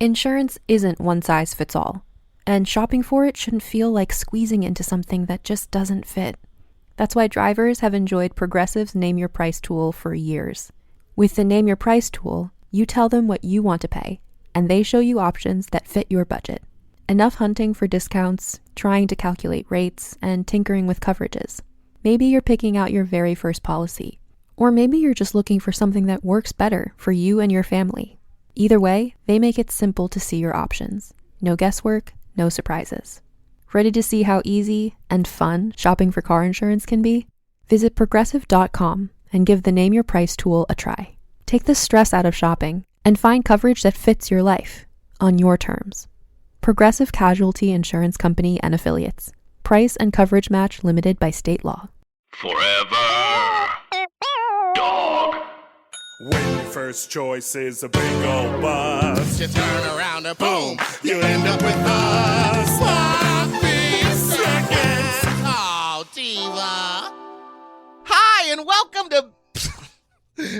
Insurance isn't one size fits all, and shopping for it shouldn't feel like squeezing into something that just doesn't fit. That's why drivers have enjoyed Progressive's Name Your Price tool for years. With the Name Your Price tool, you tell them what you want to pay, and they show you options that fit your budget. Enough hunting for discounts, trying to calculate rates, and tinkering with coverages. Maybe you're picking out your very first policy, or maybe you're just looking for something that works better for you and your family. Either way, they make it simple to see your options. No guesswork, no surprises. Ready to see how easy and fun shopping for car insurance can be? Visit Progressive.com and give the Name Your Price tool a try. Take the stress out of shopping and find coverage that fits your life on your terms. Progressive Casualty Insurance Company and Affiliates. Price and coverage match limited by state law. Forever Dog. When your first choice is a big old bus, You turn around and boom, you end up with a sloppy seconds. Oh, diva. Hi, and welcome to...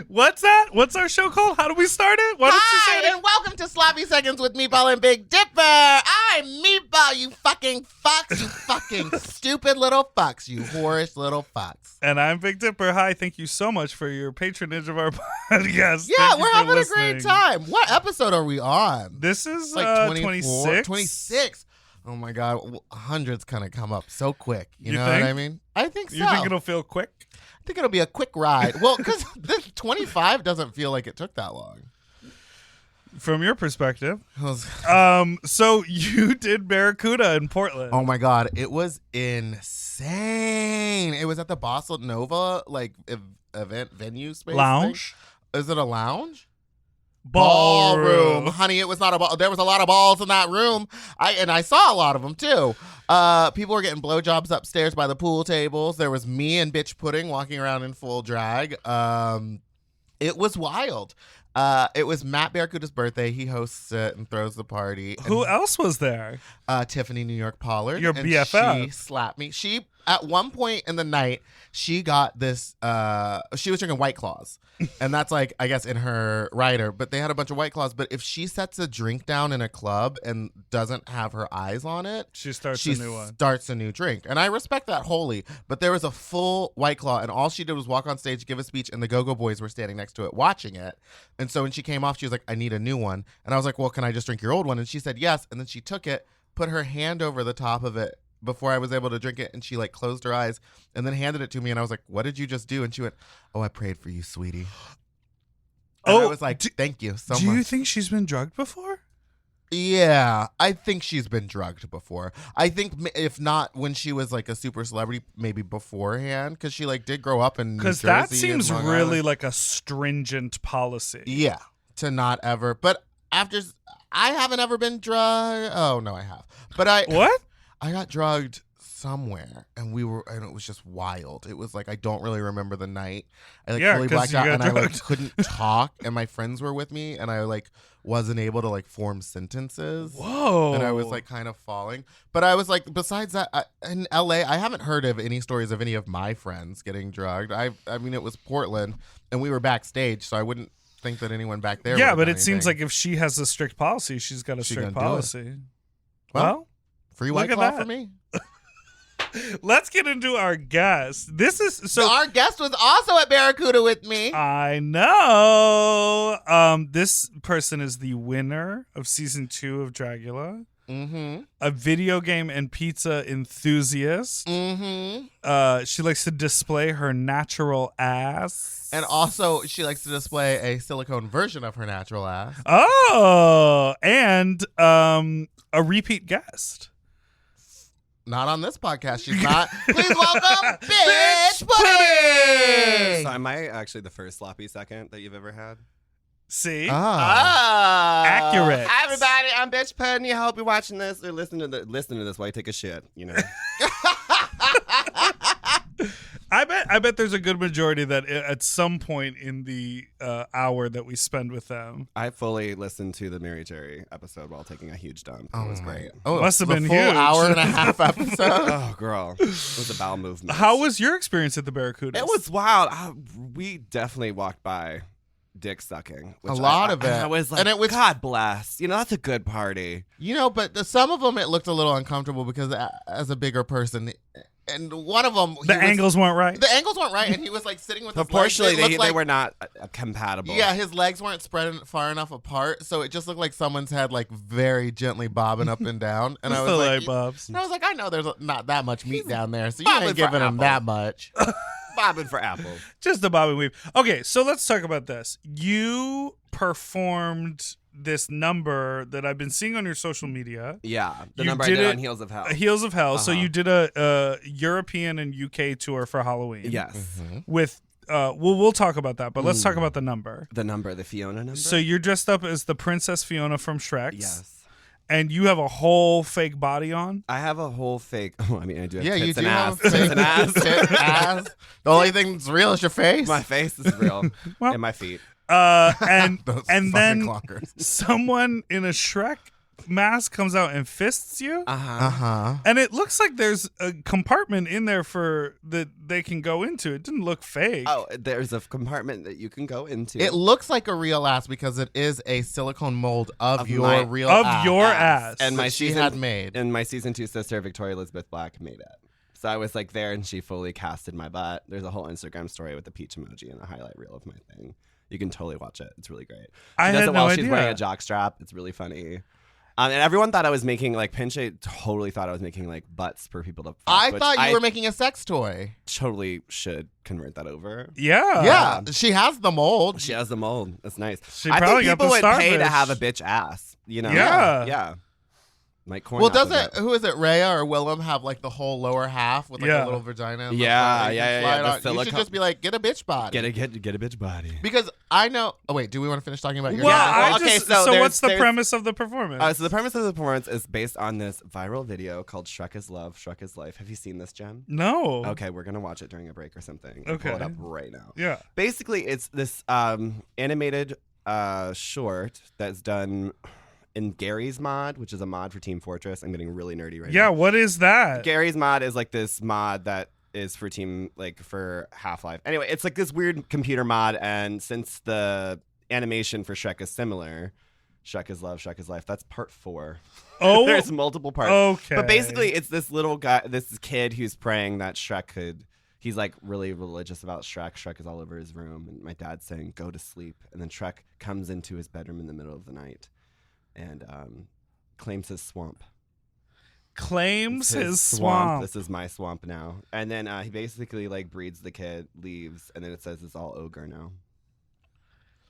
What's that? What's our show called? How do we start it? Why don't you say Hi, it? and welcome to Sloppy Seconds with Meatball and Big Dipper. I'm Meatball, you fucking fucks, you fucking stupid little fucks, you whorish little fucks. And I'm Big Dipper. Hi, thank you so much for your patronage of our podcast. Yeah, Thank you we're for having listening. a great time. What episode are we on? This is It's like 26. 26. Oh my God, hundreds kind of come up so quick. You know think? what I mean? I think so. You think it'll feel quick? I think it'll be a quick ride. Well, because this 25 doesn't feel like it took that long. From your perspective. It was- So you did Barracuda in Portland. oh my God, it was insane. It was at the Bossa Nova event venue space. Lounge? Thing. Is it a lounge? Ballroom. Honey, it was not a ball. There was a lot of balls in that room. I saw a lot of them too. People were getting blowjobs upstairs by the pool tables. There was me and Biqtch Puddin walking around in full drag. It was wild. It was Matt Barracuda's birthday. He hosts it and throws the party. Who else was there? Tiffany New York Pollard. Your and BFF. She slapped me. She, at one point in the night, she got this, she was drinking White Claws. And that's like, I guess, in her rider. But they had a bunch of White Claws. But if she sets a drink down in a club and doesn't have her eyes on it, She starts she a new one. starts a new drink. And I respect that wholly. But there was a full White Claw, and all she did was walk on stage, give a speech, and the Go-Go Boys were standing next to it watching it. And so when she came off, she was like, I need a new one. And I was like, well, can I just drink your old one? And she said yes. And then she took it, put her hand over the top of it before I was able to drink it, and she like closed her eyes and then handed it to me, and I was like, what did you just do? And she went, oh, I prayed for you, sweetie. And I was like, thank you so much. Do you think she's been drugged before? Yeah, I think she's been drugged before. I think if not when she was like a super celebrity, maybe beforehand, because she like did grow up in New Jersey. Because that seems and Long really Island. like a stringent policy. Yeah, to not ever. But after, I haven't ever been drugged. Oh no, I have. But What? I got drugged somewhere, and it was just wild. It was like, I don't really remember the night. I like Yeah, fully 'cause blacked you out, got and I like drugged. couldn't talk, and my friends were with me, and I like wasn't able to like form sentences. Whoa. And I was like kind of falling. But I was like, besides that, in LA, I haven't heard of any stories of any of my friends getting drugged. I mean, it was Portland, and we were backstage, so I wouldn't think that anyone back there. Yeah, would've but done it seems anything. like if she has a strict policy, she's got a She strict gonna do it. policy. Well, free look White at Claw that. for me. Let's get into our guest. This is So our guest was also at Barracuda with me. I know. This person is the winner of season 2 of Dragula. Mm-hmm. A video game and pizza enthusiast. Mm-hmm. She likes to display her natural ass. And also, she likes to display a silicone version of her natural ass. Oh, and a repeat guest. Not on this podcast. She's not. Please welcome Biqtch Puddin. So am I actually the first sloppy second that you've ever had? See? Accurate. Accurate. Hi everybody, I'm Biqtch Puddin. I hope you're watching this or listening to this while you take a shit. You know. I bet there's a good majority that at some point in the hour that we spend with them. I fully listened to the Mary Jerry episode while taking a huge dump. It was great. Oh, Must have the been full huge. hour and a half episode. Oh, girl. It was a bowel movement. How was your experience at the Barracuda? It was wild. We definitely walked by dick sucking. A lot of it. I was like, And it was- God bless. That's a good party. But some of them it looked a little uncomfortable because as a bigger person, and one of them The angles weren't right. The angles weren't right, and he was like sitting with his legs. Proportionally, It looked they like- were not compatible. Yeah, his legs weren't spread far enough apart, so it just looked like someone's head like very gently bobbing up and down. And I was like, Bobs. I was like, I know there's not that much meat down there, so you bobbing ain't for giving him apples. that much. Bobbing for apples. Just the bob and weave. Okay, so let's talk about this. You performed this number that I've been seeing on your social media. Yeah, the You number I did did it- on Heels of Hell. Heels of Hell. So Uh-huh. you did a European and UK tour for Halloween. Yes. With we'll talk about that, but let's talk about the number. The number, the Fiona number? So you're dressed up as the Princess Fiona from Shrek. Yes. And you have a whole fake body on. I have a whole fake. I do have Yeah, tits you do and have ass. a fake Tits and ass. tit, ass. The only thing that's real is your face. My face is real. Well- and my feet. And Those and fucking then clockers. someone in a Shrek mask comes out and fists you. Uh-huh. And it looks like there's a compartment in there for that they can go into. It didn't look fake. Oh, there's a compartment that you can go into. It looks like a real ass because it is a silicone mold of your my- real of ass. your ass. and my that she season had made. And my season 2 sister, Victoria Elizabeth Black, made it. So I was like there, and she fully casted my butt. There's a whole Instagram story with the peach emoji and a highlight reel of my thing. You can totally watch it. It's really great. She I does had it while no she's idea. wearing a jock strap. It's really funny. And everyone thought I was making like Pinche totally thought I was making like butts for people to. Fuck, I which thought you I were making a sex toy. totally should convert that over. Yeah. Yeah, she has the mold. She has the mold. That's nice. She I probably think got people the would pay to starfish. have a bitch ass. Yeah. Yeah. Like corn. Well, off of doesn't who is it? Rhea or Willem have like the whole lower half with like Yeah. a little vagina? in the Yeah, front that you yeah, can yeah, slide the on? You should silicone- just be like, get a bitch body. Get a bitch body. Because I know. Oh wait, do we want to finish talking about your? Well, Yeah, I okay, just, so so there's- what's the there's- premise of the performance? So the premise of the performance is based on this viral video called "Shrek is Love, Shrek is Life." Have you seen this, Jem? No. Okay, we're gonna watch it during a break or something. I'll Okay. pull it up right now. Yeah. Basically, it's this animated short that's done in Gary's mod, which is a mod for Team Fortress. I'm getting really nerdy right Yeah. now. What is that? Gary's mod is like this mod that is for for Half-Life. Anyway, it's like this weird computer mod, and since the animation for Shrek is similar, Shrek is Love, Shrek is Life. That's part 4. Oh. There's multiple parts. Okay. But basically, it's this little guy, this kid who's praying that Shrek could. He's like really religious about Shrek. Shrek is all over his room, and my dad's saying, "Go to sleep." And then Shrek comes into his bedroom in the middle of the night, and claims his swamp. claims It's his swamp. This is my swamp now. And then he basically like breeds the kid, leaves, and then it says it's all ogre now.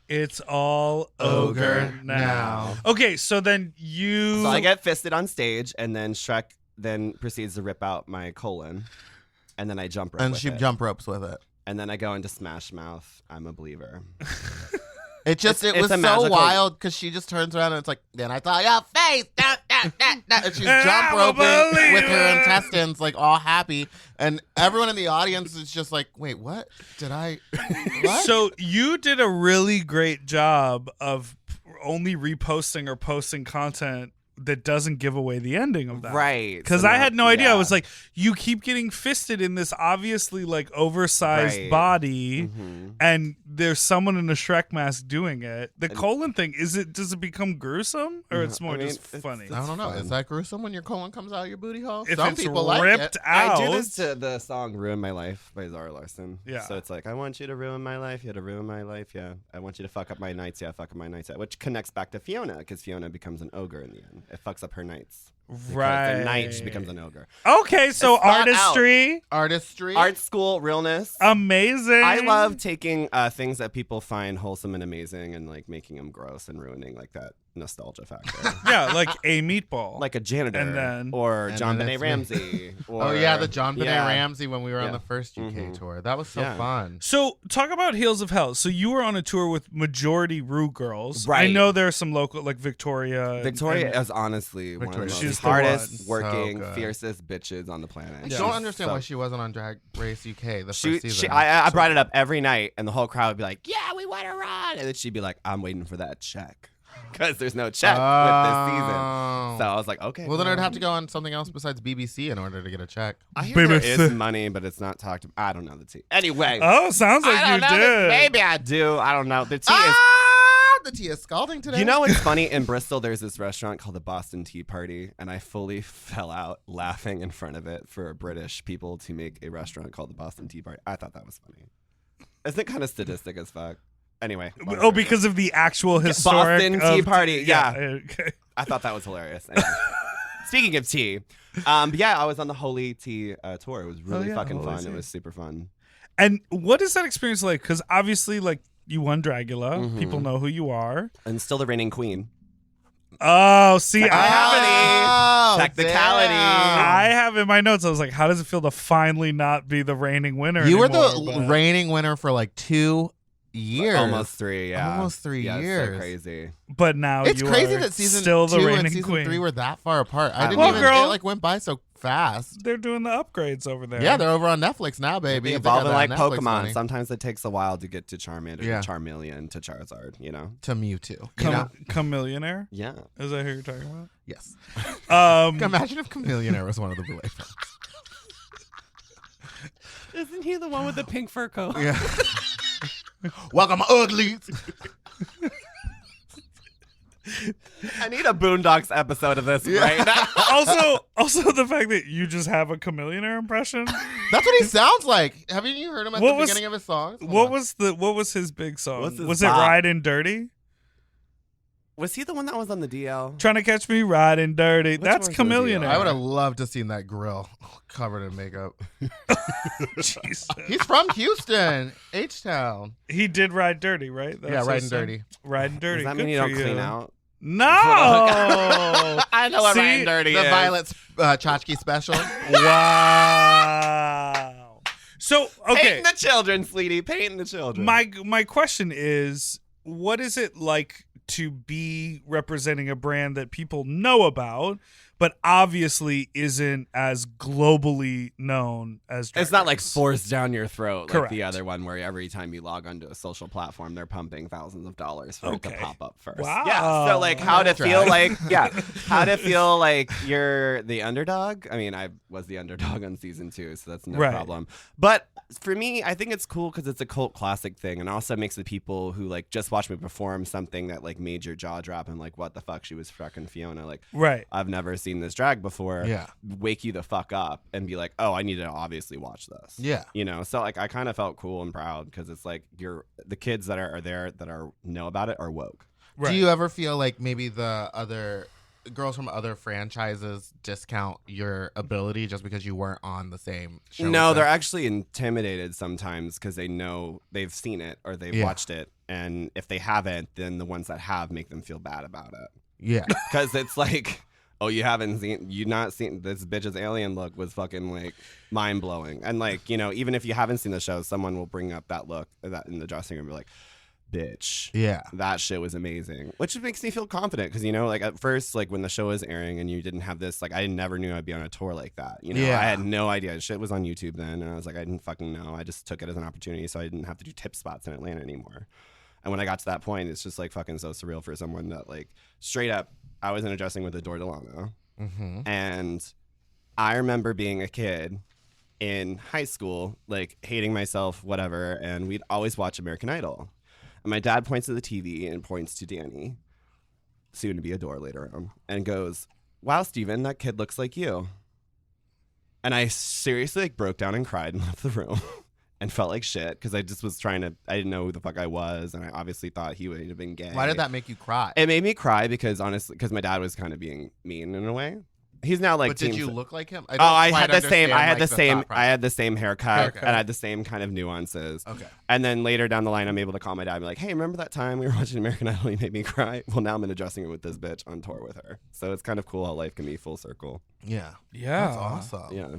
It's all Ogre ogre now. Okay, so then you. So I get fisted on stage, and then Shrek then proceeds to rip out my colon, and then I jump rope And with she it. jump ropes with it. And then I go into Smash Mouth. I'm a believer. It It's was a so magical- wild because she just turns around and it's like, then I saw your face, and she's And jump I'm a roping with her believer. intestines, like all happy, and everyone in the audience is just like, wait, what? Did I? What? So you did a really great job of only reposting or posting content that doesn't give away the ending of that. Right. Because So I now- had no idea. I yeah. was like, you keep getting fisted in this obviously like oversized Right. body, Mhm. and there's someone in a Shrek mask doing it. The colon thing, does it become gruesome, or it's more I mean, just it's- funny? it's I don't know. fun. Is that gruesome when your colon comes out of your booty hole? If Some it's people like ripped it. out, I do this to the song "Ruin My Life" by Zara Larsson. Yeah. So it's like, I want you to ruin my life. Yeah, to ruin my life. Yeah. I want you to fuck up my nights. Yeah, fuck up my nights. Yeah. Which connects back to Fiona, because Fiona becomes an ogre in the end. It fucks up her nights. Because right? The night she becomes an ogre. Okay, so It's thought out. artistry, Artistry. Art school realness. amazing. I love taking things that people find wholesome and amazing and like making them gross and ruining like that nostalgia factor. Yeah, like a meatball, Like a janitor, And then- or And John then Benet it's me. Ramsey. Or, Oh yeah, the John Benet yeah. Ramsey when we were on Yeah. the first UK Mhm. tour. That was so Yeah. fun. So talk about Heels of Hell. So you were on a tour with majority Rue girls. I Right. know there are some local, like Victoria. and- Victoria and- is honestly one of Victoria. the She's most the hardest one. working, So good. fiercest bitches on the planet. I Yeah. don't understand So- why she wasn't on Drag Race UK the She, first season. I brought it up every night, and the whole crowd would be like, "Yeah, we want to run," and then she'd be like, "I'm waiting for that check." because there's no check with this season. Oh. So I was like, okay. Well, then I'd have to go on something else besides BBC in order to get a check. I hear there BBC. is money, but it's not talked about. I don't know the tea. Anyway. Oh, sounds like I you don't know. did. Maybe I do. I don't know. The tea is. The tea is scalding today. You know what's funny? In Bristol, there's this restaurant called the Boston Tea Party, and I fully fell out laughing in front of it for British people to make a restaurant called the Boston Tea Party. I thought that was funny. Isn't it kind of sadistic as fuck? Anyway. Oh, because of the actual historic Boston Tea Party. Yeah. Okay. I thought that was hilarious. Anyway. Speaking of tea, yeah, I was on the Holy Tea tour. It was really fucking Holy fun. Tea. It was super fun. And what is that experience like? Because obviously, like, you won Dragula. Mhm. People know who you are. And still the reigning queen. Oh, see, Technicality. I have in my notes, I was like, how does it feel to finally not be the reigning winner You were anymore? the reigning winner for like 2 years. Almost 3, yeah. Almost 3 yeah, years. It's so crazy. But now It's you crazy are that season still the 2 reigning and season queen. 3 were that far apart. I didn't Well, even. girl. It like went by so fast. They're doing the upgrades over there. Yeah, they're over on Netflix now, baby. They They got evolving that like Netflix Pokemon. money. Sometimes it takes a while to get to Charmander, Yeah. to Charmeleon, to Charizard, you know? To Mewtwo. You know? Chameleonaire? Yeah. Is that who you're talking about? Yes. Um, Imagine if Chameleonaire was one of the Blue Apes. Isn't he the one with the pink fur coat? Yeah. Welcome, uglies. I need a Boondocks episode of this right now. also the fact that you just have a Chameleonaire impression. That's what he sounds like. Haven't you heard him at What the was- beginning of his songs? What was his big song? What's his Was it bop? Riding Dirty? Was he the one that was on the DL? Trying to catch me riding dirty. Which That's one's the deal? Chameleonaire. I would have loved to seen that grill covered in makeup. Jesus. He's from Houston, H-Town. He did ride dirty, right? That's Yeah, his riding song? dirty. Riding dirty. Does that Good mean you for don't clean out? No. I know what See? Ryan Dirty The is. Violet Tchotchke special. Wow. So okay, Painting the children, sweetie. Painting the children. my question is, what is it like to be representing a brand that people know about, but obviously isn't as globally known as Drag It's not like Race? forced down your throat like Correct. the other one where every time you log onto a social platform, they're pumping thousands of dollars for it to Okay. pop up first. Wow. Yeah. So like how to Drag. feel like how to feel like you're the underdog. I mean, I was the underdog on season 2, so that's no Right. problem. But for me, I think it's cool because it's a cult classic thing, and also makes the people who like just watch me perform something that like made your jaw drop and like, what the fuck, she was fucking Fiona. Like, Right. I've never seen this drag before. Yeah. Wake you the fuck up and be like, oh, I need to obviously watch this. Yeah. You know, so like I kind of felt cool and proud because it's like the kids that are there that are know about it are woke. Right. Do you ever feel like maybe the other girls from other franchises discount your ability just because you weren't on the same show? No, as they're them? actually intimidated sometimes because they know they've seen it or they've Yeah. watched it, and if they haven't, then the ones that have make them feel bad about it Yeah. because it's like, oh, you not seen this bitch's alien look was fucking like mind blowing, and like, you know, even if you haven't seen the show, someone will bring up that look that in the dressing room and be like, bitch, Yeah. that shit was amazing, which makes me feel confident because, you know, like at first, like when the show was airing and you didn't have this, like I never knew I'd be on a tour like that, you know. Yeah. I had no idea. Shit was on YouTube then, and I was like, I didn't fucking know. I just took it as an opportunity so I didn't have to do tip spots in Atlanta anymore. And when I got to that point, it's just like fucking so surreal for someone that like straight up, I was in a dressing with Adore Delano, Mm-hmm. and I remember being a kid in high school, like hating myself, whatever, and we'd always watch American Idol. And my dad points to the TV and points to Danny, soon to be Adore later on, and goes, wow, Steven, that kid looks like you. And I seriously like broke down and cried and left the room and felt like shit because I just was I didn't know who the fuck I was, and I obviously thought he would have been gay. Why did that make you cry? It made me cry because honestly, because my dad was kind of being mean in a way. He's now like. But did team- you look like him? I had the same. I had the thought same. process. I had the same haircut, Haircut. and I had the same kind of nuances. Okay. And then later down the line, I'm able to call my dad and be like, "Hey, remember that time we were watching American Idol? You made me cry." Well, now I'm in a dressing room with this bitch on tour with her. So it's kind of cool how life can be full circle. Yeah. Yeah. That's awesome. Yeah.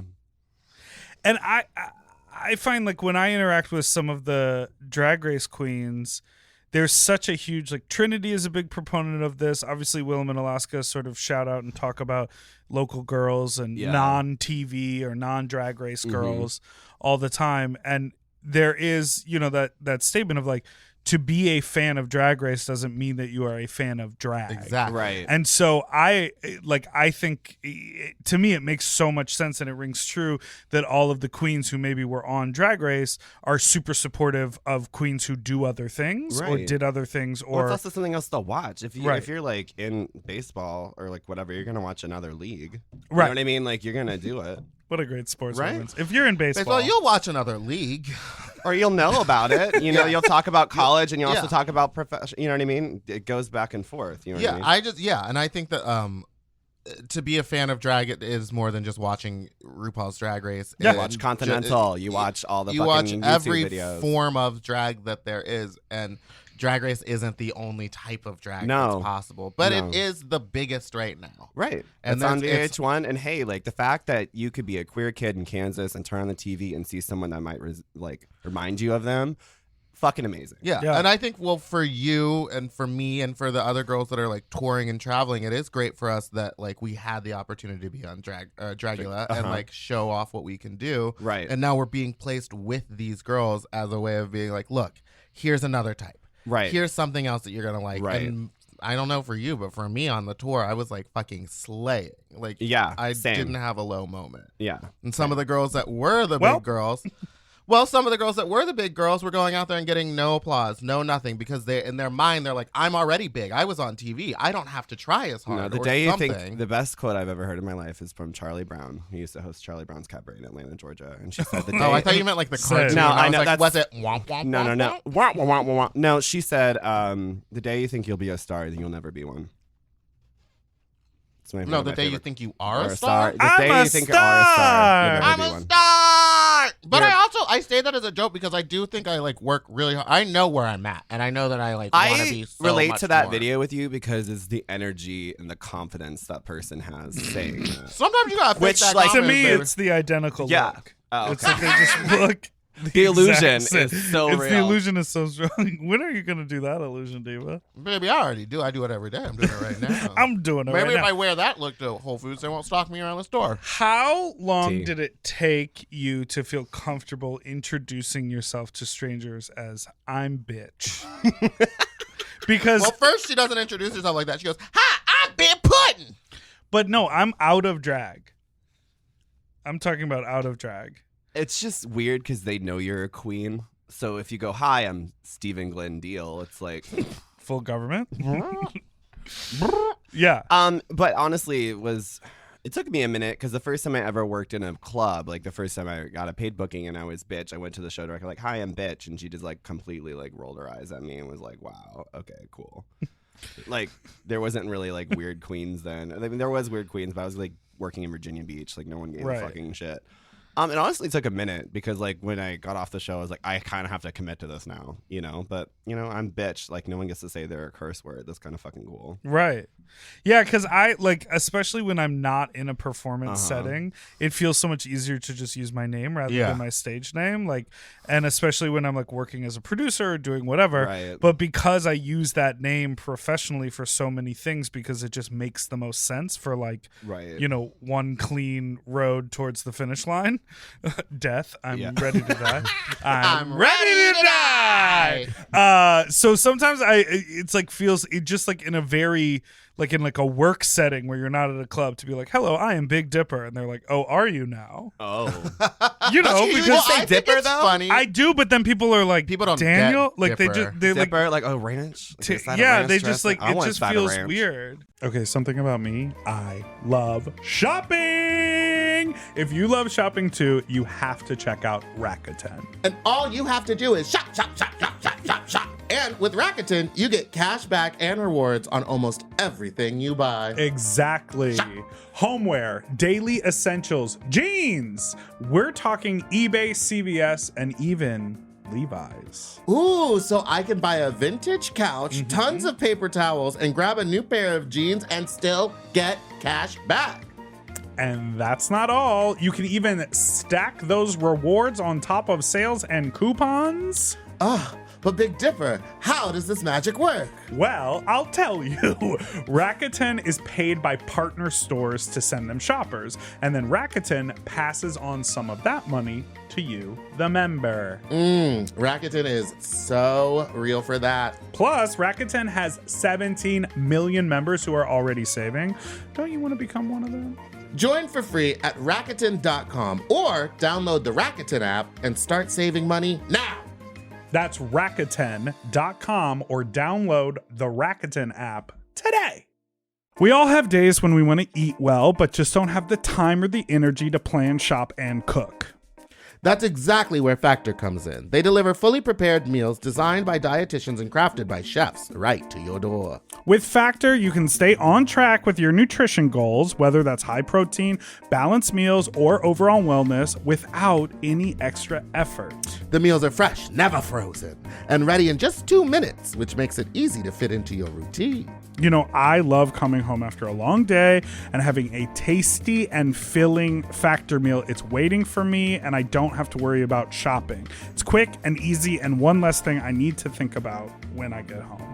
And I find like when I interact with some of the Drag Race queens, there's such a huge, like, Trinity is a big proponent of this. Obviously, Willem and Alaska sort of shout out and talk about local girls and Yeah. non-TV or non-Drag Race girls all the time. And there is, you know, that statement of like, to be a fan of Drag Race doesn't mean that you are a fan of drag. Exactly. Right. And so I think to me it makes so much sense, and it rings true that all of the queens who maybe were on Drag Race are super supportive of queens who do other things or Right. did other things, Well, or it's also something else to watch. If Right. you're like in baseball or like whatever, you're gonna watch another league. You Right. know what I mean? Like you're gonna do it, what a great sports Right? reference. If you're in baseball, You'll watch another league. or you'll know about it. You know, you'll talk about college, and you'll also Yeah. talk about profession. You know what I mean? It goes back and forth. You know what I mean? And I think that to be a fan of drag, it is more than just watching RuPaul's Drag Race. Yeah. You watch Continental. You watch all the you fucking watch YouTube every videos. form of drag that there is, and Drag Race isn't the only type of drag No. that's possible, but No. it is the biggest right now. Right. And It's on that's- VH1. And hey, like the fact that you could be a queer kid in Kansas and turn on the TV and see someone that might remind you of them, fucking amazing. Yeah. Yeah. And I think, well, for you and for me and for the other girls that are like touring and traveling, it is great for us that like we had the opportunity to be on Dragula and like show off what we can do. Right. And now we're being placed with these girls as a way of being like, look, here's another type. Right. Here's something else that you're going to like. Right. And I don't know for you, but for me on the tour, I was like fucking slaying. Like, Yeah, I same. didn't have a low moment. Yeah. And some of the girls that were the Well- big girls, well, some of the girls that were the big girls were going out there and getting no applause, no nothing, because they in their mind they're like, I'm already big. I was on TV. I don't have to try as hard. No, the or day you something. think the best quote I've ever heard in my life is from Charlie Brown. He used to host Charlie Brown's Cabaret in Atlanta, Georgia, and she said the day. Oh, I thought you meant like the Say- cartoon. No, I I know, was like, that's- was it? Womp, womp, No, womp, no, womp? Wah, wah, wah, wah, wah. No, she said, the day you think you'll be a star, then you'll never be one. It's No, one of the my day you favorite- think you are or a star. The I'm day a you think you are a star, you'll never I'm be a one. star. But You're- I say that as a joke because I do think I like work really hard. I know where I'm at, and I know that I like want to be I so relate much to that more. video with you because it's the energy and the confidence that person has saying that. Sometimes you gotta Which, fake that like, to confidence, me, baby. it's the identical Yeah. look. Oh, It's like they just look. The illusion exact is same. so It's real. the illusion is so strong. When are you gonna do that illusion, Diva? Baby, I already do. I do it every day. I'm doing it right now. I'm doing it Maybe right if now. I wear that look to Whole Foods, they won't stalk me around the store. How long Tea. did it take you to feel comfortable introducing yourself to strangers as I'm bitch? Because, Well, first she doesn't introduce herself like that. She goes, "Hi, I'm Big Puddin." but no, I'm out of drag. I'm talking about out of drag. It's just weird because they know you're a queen. So if you go, "Hi, I'm Stephen Glenn Deal," it's like, Full government. Yeah. But honestly, it took me a minute because the first time I ever worked in a club, like the first time I got a paid booking and I was bitch, I went to the show director like, "Hi, I'm bitch," and she just like completely like rolled her eyes at me and was like, "Wow, okay, cool." Like there wasn't really like weird queens then. I mean, there was weird queens, but I was like working in Virginia Beach, like no one gave Right. a fucking shit. It honestly took a minute because like when I got off the show, I was like, I kind of have to commit to this now, you know. But you know, I'm bitch. Like no one gets to say they're a curse word. That's kind of fucking cool. Right. Yeah, because I like, especially when I'm not in a performance setting, it feels so much easier to just use my name rather Yeah. than my stage name. Like, and especially when I'm like working as a producer or doing whatever. Right. But because I use that name professionally for so many things, because it just makes the most sense for like, Right. you know, one clean road towards the finish line. Death. I'm Yeah. ready to die. I'm ready to die. So sometimes it's like feels it just like in a very like in like a work setting where you're not at a club to be like, "Hello, I am Big Dipper," and they're like, "Oh, are you now?" Oh. You know, You because say Dipper though. Funny. I do, but then people are like, People don't Daniel, get like Dipper. they like. Dipper, like, oh, ranch? Like, is that a Yeah, ranch they dressing? just like I it want just side of feels ranch. weird. Okay, something about me. I love shopping. If you love shopping too, you have to check out Rakuten. And all you have to do is shop, shop, shop, shop, shop, shop, shop. And with Rakuten, you get cash back and rewards on almost everything you buy. Exactly. Homeware, daily essentials, jeans. We're talking eBay, CVS, and even Levi's. Ooh, so I can buy a vintage couch, tons of paper towels, and grab a new pair of jeans and still get cash back. And that's not all. You can even stack those rewards on top of sales and coupons. But Big Dipper, how does this magic work? Well, I'll tell you. Rakuten is paid by partner stores to send them shoppers, and then Rakuten passes on some of that money to you, the member. Rakuten is so real for that. Plus, Rakuten has 17 million members who are already saving. Don't you want to become one of them? Join for free at Rakuten.com or download the Rakuten app and start saving money now. That's Rakuten.com or download the Rakuten app today. We all have days when we want to eat well, but just don't have the time or the energy to plan, shop, and cook. That's exactly where Factor comes in. They deliver fully prepared meals designed by dietitians and crafted by chefs right to your door. With Factor, you can stay on track with your nutrition goals, whether that's high protein, balanced meals, or overall wellness, without any extra effort. The meals are fresh, never frozen, and ready in just 2 minutes, which makes it easy to fit into your routine. You know, I love coming home after a long day and having a tasty and filling Factor meal. It's waiting for me, and I don't have to worry about shopping. It's quick and easy, and one less thing I need to think about when I get home.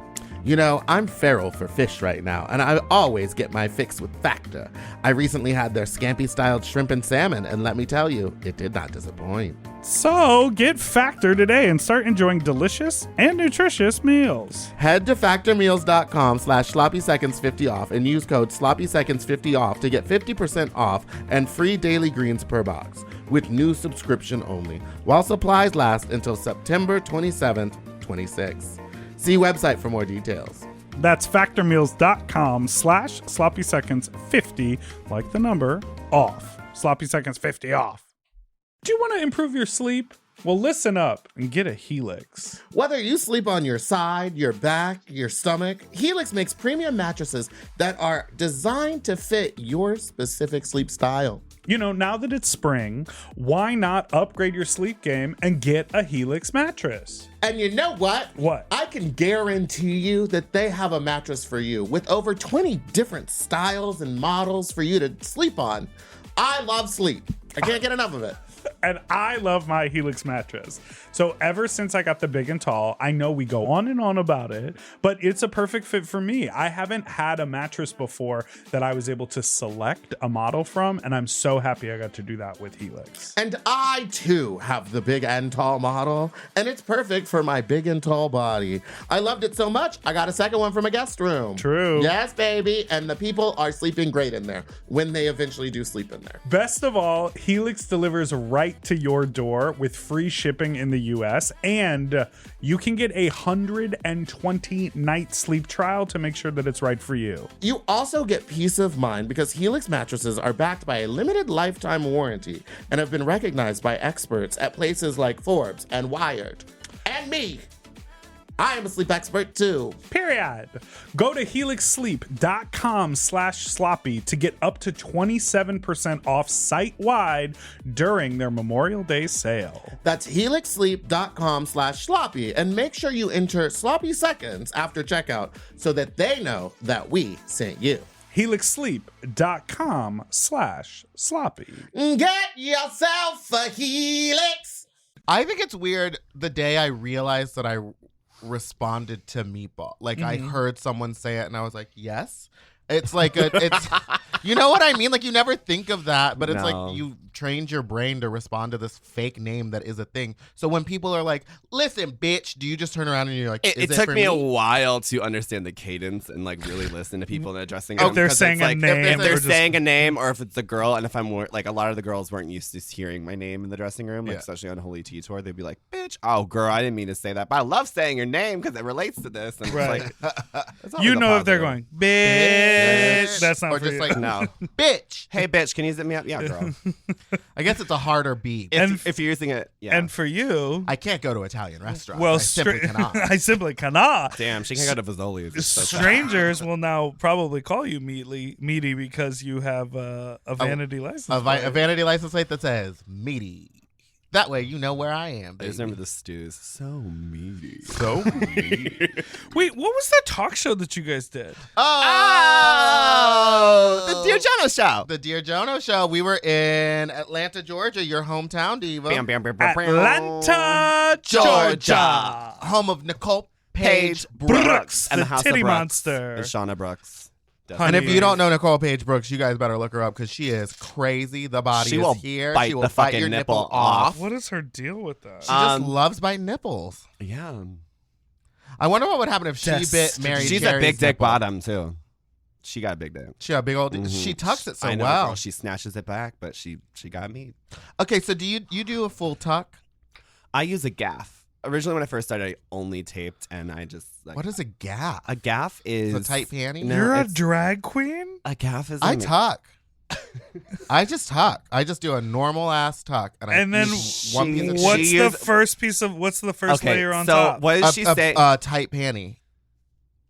You know, I'm feral for fish right now, and I always get my fix with Factor. I recently had their scampi-styled shrimp and salmon, and let me tell you, it did not disappoint. So get Factor today and start enjoying delicious and nutritious meals. Head to factormeals.com/sloppyseconds50 off and use code sloppyseconds50 off to get 50% off and free daily greens per box with new subscription only, while supplies last until September 27th, 26. See website for more details. That's factormeals.com/sloppyseconds50, like the number, off. Sloppy Seconds 50 off. Do you want to improve your sleep? Well, listen up and get a Helix. Whether you sleep on your side, your back, your stomach, Helix makes premium mattresses that are designed to fit your specific sleep style. You know, now that it's spring, why not upgrade your sleep game and get a Helix mattress? And you know what? What? I can guarantee you that they have a mattress for you with over 20 different styles and models for you to sleep on. I love sleep. I can't get enough of it. And I love my Helix mattress. So ever since I got the big and tall, I know we go on and on about it, but it's a perfect fit for me. I haven't had a mattress before that I was able to select a model from, and I'm so happy I got to do that with Helix. And I too have the big and tall model, and it's perfect for my big and tall body. I loved it so much, I got a second one from a guest room. True. Yes, baby. And the people are sleeping great in there when they eventually do sleep in there. Best of all, Helix delivers right to your door with free shipping in the US, and you can get a 120-night sleep trial to make sure that it's right for you. You also get peace of mind because Helix mattresses are backed by a limited lifetime warranty and have been recognized by experts at places like Forbes and Wired. And me. I am a sleep expert too. Period. Go to helixsleep.com/sloppy to get up to 27% off site-wide during their Memorial Day sale. That's helixsleep.com/sloppy, and make sure you enter sloppy seconds after checkout so that they know that we sent you. helixsleep.com/sloppy. Get yourself a Helix. I think it's weird the day I realized that I responded to Meatball. Like I heard someone say it and I was like, yes. It's like it's you know what I mean? Like you never think of that, but it's like you trained your brain to respond to this fake name that is a thing. So when people are like, listen, bitch, do you just turn around and you're like, it took me a while to understand the cadence and like really listen to people in a dressing room. If they're saying a name, if they're saying a name, or if it's a girl, and if I'm like, a lot of the girls weren't used to hearing my name in the dressing room, like especially on Holy Tea Tour, they'd be like, bitch, oh girl, I didn't mean to say that, but I love saying your name because it relates to this. And right. It's like, you know if they're going, bitch, that's not or for just you. like, no, bitch. Hey, bitch, can you zip me up? Yeah, girl. I guess it's a harder beat. If you're using it, yeah. And for you, I can't go to Italian restaurants. well, I simply cannot. I simply cannot. Damn, she can go to Fazoli's. It's so sad. Strangers will now probably call you meaty because you have a vanity license. A vanity license plate that says meaty. That way you know where I am, I baby. just remember the stews. So meaty. So meaty. Wait, what was that talk show that you guys did? Oh, the Dear Jono Show. The Dear Jono Show. We were in Atlanta, Georgia, your hometown, Diva. Bam, bam, bam, bam, bam. Atlanta, Georgia. Home of Nicole Paige Brooks, and the the House titty of Brooks. monster. And Shauna Brooks. And if you don't know Nicole Paige Brooks, you guys better look her up because she is crazy. The body She is will here. bite She will the bite fucking your nipple nipple off. What is her deal with that? She just loves biting nipples. Yeah. I wonder what would happen if she bit Mary She's Cherry's a big dick nipple. bottom, too. She got a big dick. She got a big old. Mhm. She tucks it so I know, well. girl. She snatches it back, but she got me. Okay, so do you do a full tuck? I use a gaff. Originally, when I first started, I only taped, and I just like. What is a gaff? A gaff is It's a tight panty. No, You're a it's- drag queen? A gaff is. I tuck. I just tuck. I just do a normal ass tuck, And then use one piece of what's She the used- first piece of what's the first Okay, layer on so top? what does she say? tight panty.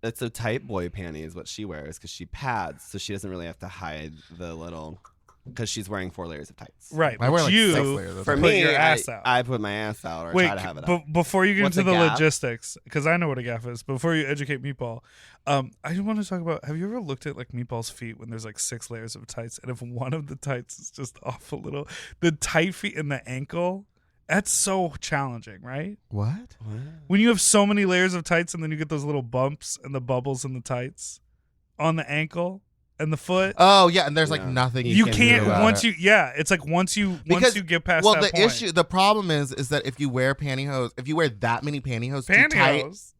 It's a tight boy panty is what she wears because she pads, so she doesn't really have to hide the little. Because she's wearing 4 layers of tights. Right. I wear but like you 6 layers. Of For tights. Put me, your ass out. I put my ass out or Wait, try to have it out. before you get What's into a the gaff? logistics, because I know what a gaff is, before you educate Meatball, I want to talk about, have you ever looked at like Meatball's feet when there's like 6 layers of tights, and if one of the tights is just off a little, the tight feet in the ankle, that's so challenging, right? What? When you have so many layers of tights and then you get those little bumps and the bubbles in the tights on the ankle and the foot. Oh yeah, and there's like Yeah. nothing You can can't do about once it. you it's like once you get past well, that the point. the problem is that if you wear pantyhose, if you wear that many pantyhose, too tight, Pantyhose.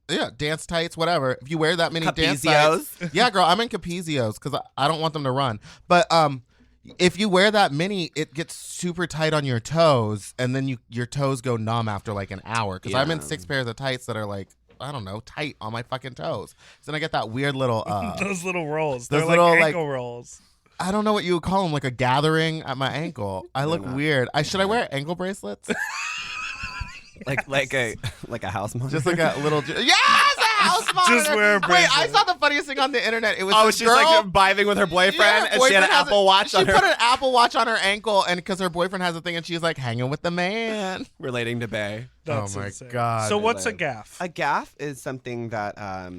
yeah, dance tights, whatever. If you wear that many dance tights, Capezios. yeah, girl, I'm in capezios because I don't want them to run. But if you wear that many, it gets super tight on your toes, and then your toes go numb after like an hour. Because I'm in Yeah. 6 pairs of tights that are like, I don't know, tight on my fucking toes. So then I get that weird little Those little rolls. those They're little, like like- ankle rolls. I don't know what you would call them, like a gathering at my ankle. I look not. weird. Should I wear ankle bracelets? like a house monitor. Just like a little. Yes, a house monitor. Just wear a Wait, I bracelet. saw the funniest thing on the internet. It was Oh, this she's girl, like vibing with her boyfriend, Yeah, and she had an boyfriend has Apple Watch She on her. put an Apple Watch on her ankle, and because her boyfriend has a thing, and she's like hanging with the man. Relating to Bay. That's my insane. God. So what's a Live. gaff? A gaff is something that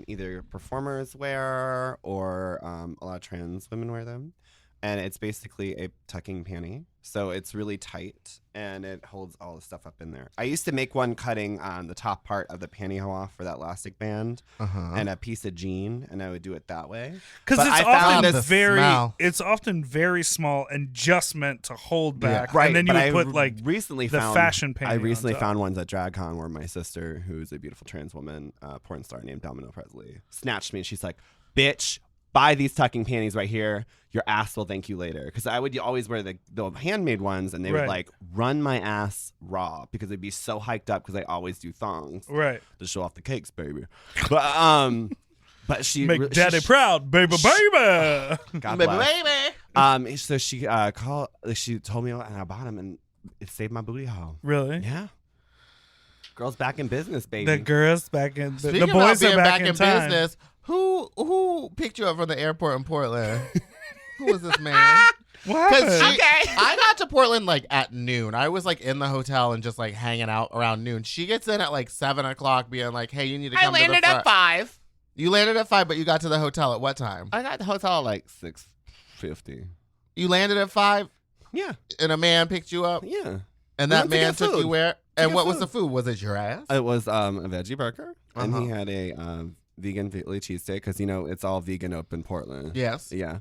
either performers wear or a lot of trans women wear them. And it's basically a tucking panty. So it's really tight and it holds all the stuff up in there. I used to make one cutting on the top part of the pantyhose off for that elastic band and a piece of jean, and I would do it that way. Because But it's I found often the very, smell. it's often very small and just meant to hold back. Right, And then you but would I put like recently the found, fashion panty I recently on top. found ones at DragCon where my sister, who's a beautiful trans woman, porn star named Domino Presley, snatched me and she's like, "Bitch, buy these tucking panties right here. Your ass will thank you later." Because I would always wear the handmade ones, and they Right. would like run my ass raw because they'd be so hiked up because I always do thongs right. to show off the cakes, baby. But she Make she- daddy she- proud, baby, baby. God Baby, bless. baby. So she she told me, and I bought them, and it saved my booty hole. Really? Yeah. Girls back in business, baby. The girls back in Speaking the boys about being are back, in time. business, who picked you up from the airport in Portland? Who was this man? What Because happened? I got to Portland like at noon. I was like in the hotel and just like hanging out around noon. She gets in at like 7:00, being like, "Hey, you need to come." to the front." 5. You landed at 5, but you got to the hotel at what time? I got the hotel at like 6:50. You landed at 5, Yeah, and a man picked you up, yeah. and We that went to man get took food. you where? To And get what was the food. food? Was it your ass? It was a veggie burger, and he Uh-huh. had a vegan Philly cheesesteak because it's all vegan up in Portland. Yes. Yeah.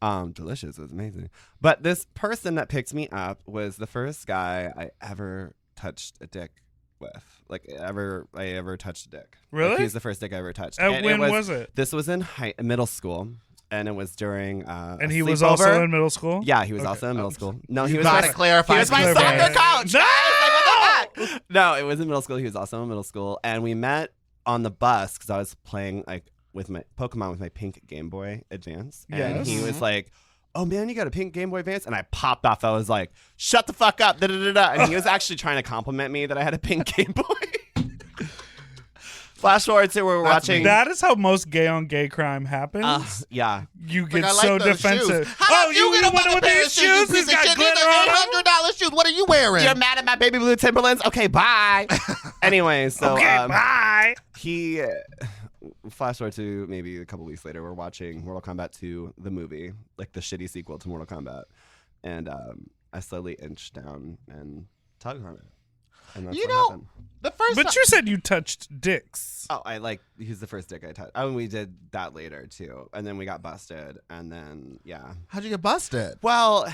Delicious. It was amazing. But this person that picked me up was the first guy I ever touched a dick with. Like I ever touched a dick. Really? Like, he's the first dick I ever touched. And And when was it? This was in middle school, and it was during And a he was sleepover. also in middle school? Yeah, he was Okay. also in middle school. No, he You was gotta my, clarify. he was my these clarify. soccer things. coach. No! guys. Like, what the heck? No, it was in middle school. He was also in middle school, and we met on the bus because I was playing like with my Pokemon with my pink Game Boy Advance, and Yes. he was like, "Oh man, you got a pink Game Boy Advance," and I popped off. I was like, "Shut the fuck up!" Da, da, da, da. And he was actually trying to compliment me that I had a pink Game Boy. Flash forward to where we're That's watching. That is how most gay on gay crime happens. Yeah. You Like, get I like so those defensive. shoes. How Oh, about you get a want fucking with pair of these shoes, you shoes? piece He's of got shit. glitter These on are them. $800 shoes. What are you wearing? You're mad at my baby blue Timberlands? Okay, bye. Anyway, so Okay, bye. he flash forward to maybe a couple weeks later, we're watching Mortal Kombat 2, the movie, like the shitty sequel to Mortal Kombat, and I slowly inched down and tugged on it. And that's what happened. the first But you said you touched dicks. Oh, he's the first dick I touched. Oh, and we did that later too. And then we got busted. And then, yeah. How'd you get busted? Well,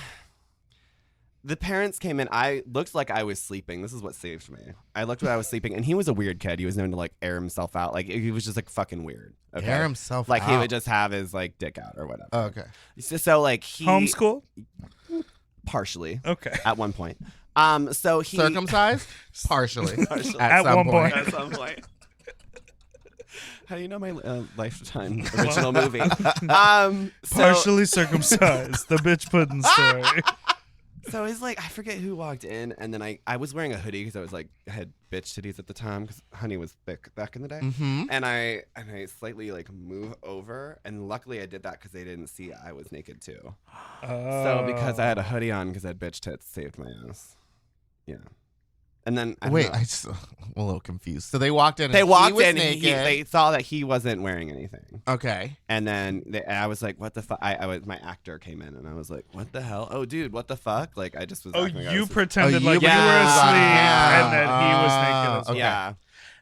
the parents came in. I looked like I was sleeping. This is what saved me. I looked like I was sleeping. And he was a weird kid. He was known to like air himself out. Like he was just like fucking weird. Okay? Air himself like out? he would just have his like dick out or whatever. Oh, okay. So like he. Homeschool? Partially. Okay. At one point. So he. Circumcised? Partially. At some one point. At some point. How do you know my Lifetime original movie? Partially circumcised. The bitch puddin story. So it's like, I forget who walked in, and then I was wearing a hoodie because I was like, I had bitch titties at the time because honey was thick back in the day. Mm-hmm. And I slightly like move over, and luckily I did that because they didn't see I was naked too. So because I had a hoodie on because I had bitch tits, saved my ass. Yeah. And then I'm a little confused. So they walked in. They and walked he was in. naked. And they saw that he wasn't wearing anything. Okay. And then I was like, "What the fuck?" My actor came in, and I was like, "What the hell? Oh, dude, what the fuck?" Like I just was. Oh, acting like I you was pretended you like you were pretended- asleep Yeah. and that he was naked as well. Okay. Yeah.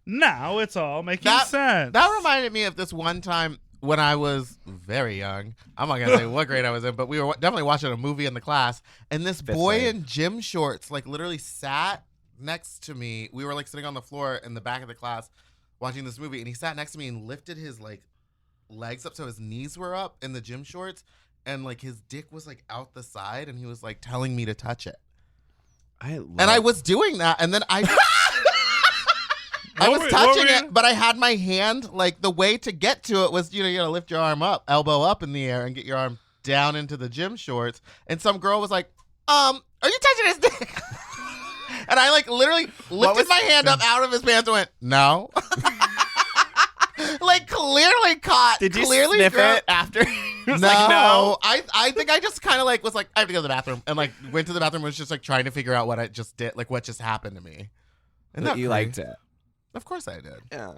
Now it's all making sense. That reminded me of this one time when I was very young. I'm not gonna say what grade I was in, but we were definitely watching a movie in the class, and this boy grade. in gym shorts like literally sat next to me. We were like sitting on the floor in the back of the class watching this movie, and he sat next to me and lifted his like legs up so his knees were up in the gym shorts, and like his dick was like out the side, and he was like telling me to touch it. And I was doing that, and then I was touching it, but I had my hand, like the way to get to it was, you gotta lift your arm up, elbow up in the air and get your arm down into the gym shorts. And some girl was like, are you touching his dick? And I like literally lifted my hand up out of his pants and went, no. Like clearly caught. Did you clearly sniff drunk. it after? No, Like, no. I think I just kind of like was like, I have to go to the bathroom, and like went to the bathroom and was just like trying to figure out what I just did, like what just happened to me. And But you liked it. Of course I did. Yeah.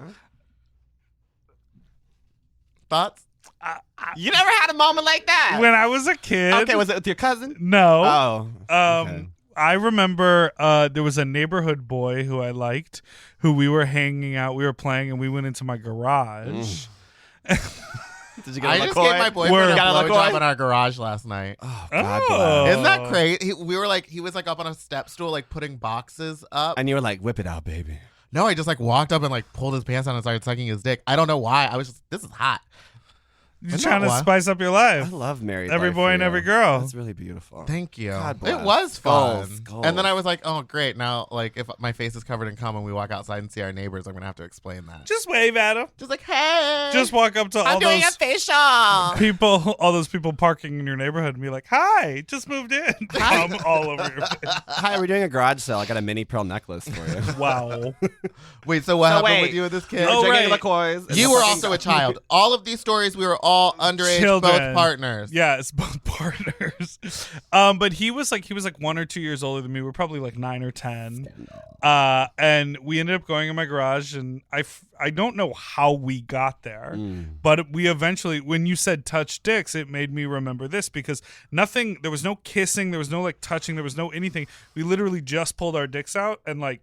Thoughts? You never had a moment like that. When I was a kid. Okay, was it with your cousin? No. Oh. Okay. I remember there was a neighborhood boy who I liked, who we were hanging out, we were playing, and we went into my garage. Did you get I a just LaCroix? gave my boyfriend a Got a blowjob LaCroix? in our garage last night. Oh, God Oh. bless. Isn't that great? He was like up on a step stool, like putting boxes up. And you were like, whip it out, baby. No, I just like walked up and like pulled his pants down and started sucking his dick. I don't know why. I was just, this is hot. You're Isn't trying that to wild? spice up your I life. love married Every life boy for and you. every girl. That's really beautiful. Thank you. God bless. It was fun. Goals. And then I was like, oh, great. Now, like, if my face is covered in cum and we walk outside and see our neighbors, I'm going to have to explain that. Just wave at him. Just like, hey. Just walk up to all those facial. people, all those people parking in your neighborhood and be like, hi, just moved in. Come all over your face. Hi, we're doing a garage sale. I got a mini pearl necklace for you. Wow. Wait, so what happened wait. with you and this kid? Oh, Drinking right. LaCroix. and You the were fucking- also a child. All of these stories, we were all underage, both Children. partners. Yes, both partners. But he was like 1 or 2 years older than me. We're probably like 9 or 10. And we ended up going in my garage, and I don't know how we got there, but we eventually, when you said touch dicks, it made me remember this, because there was no kissing, there was no like touching, there was no anything. We literally just pulled our dicks out and like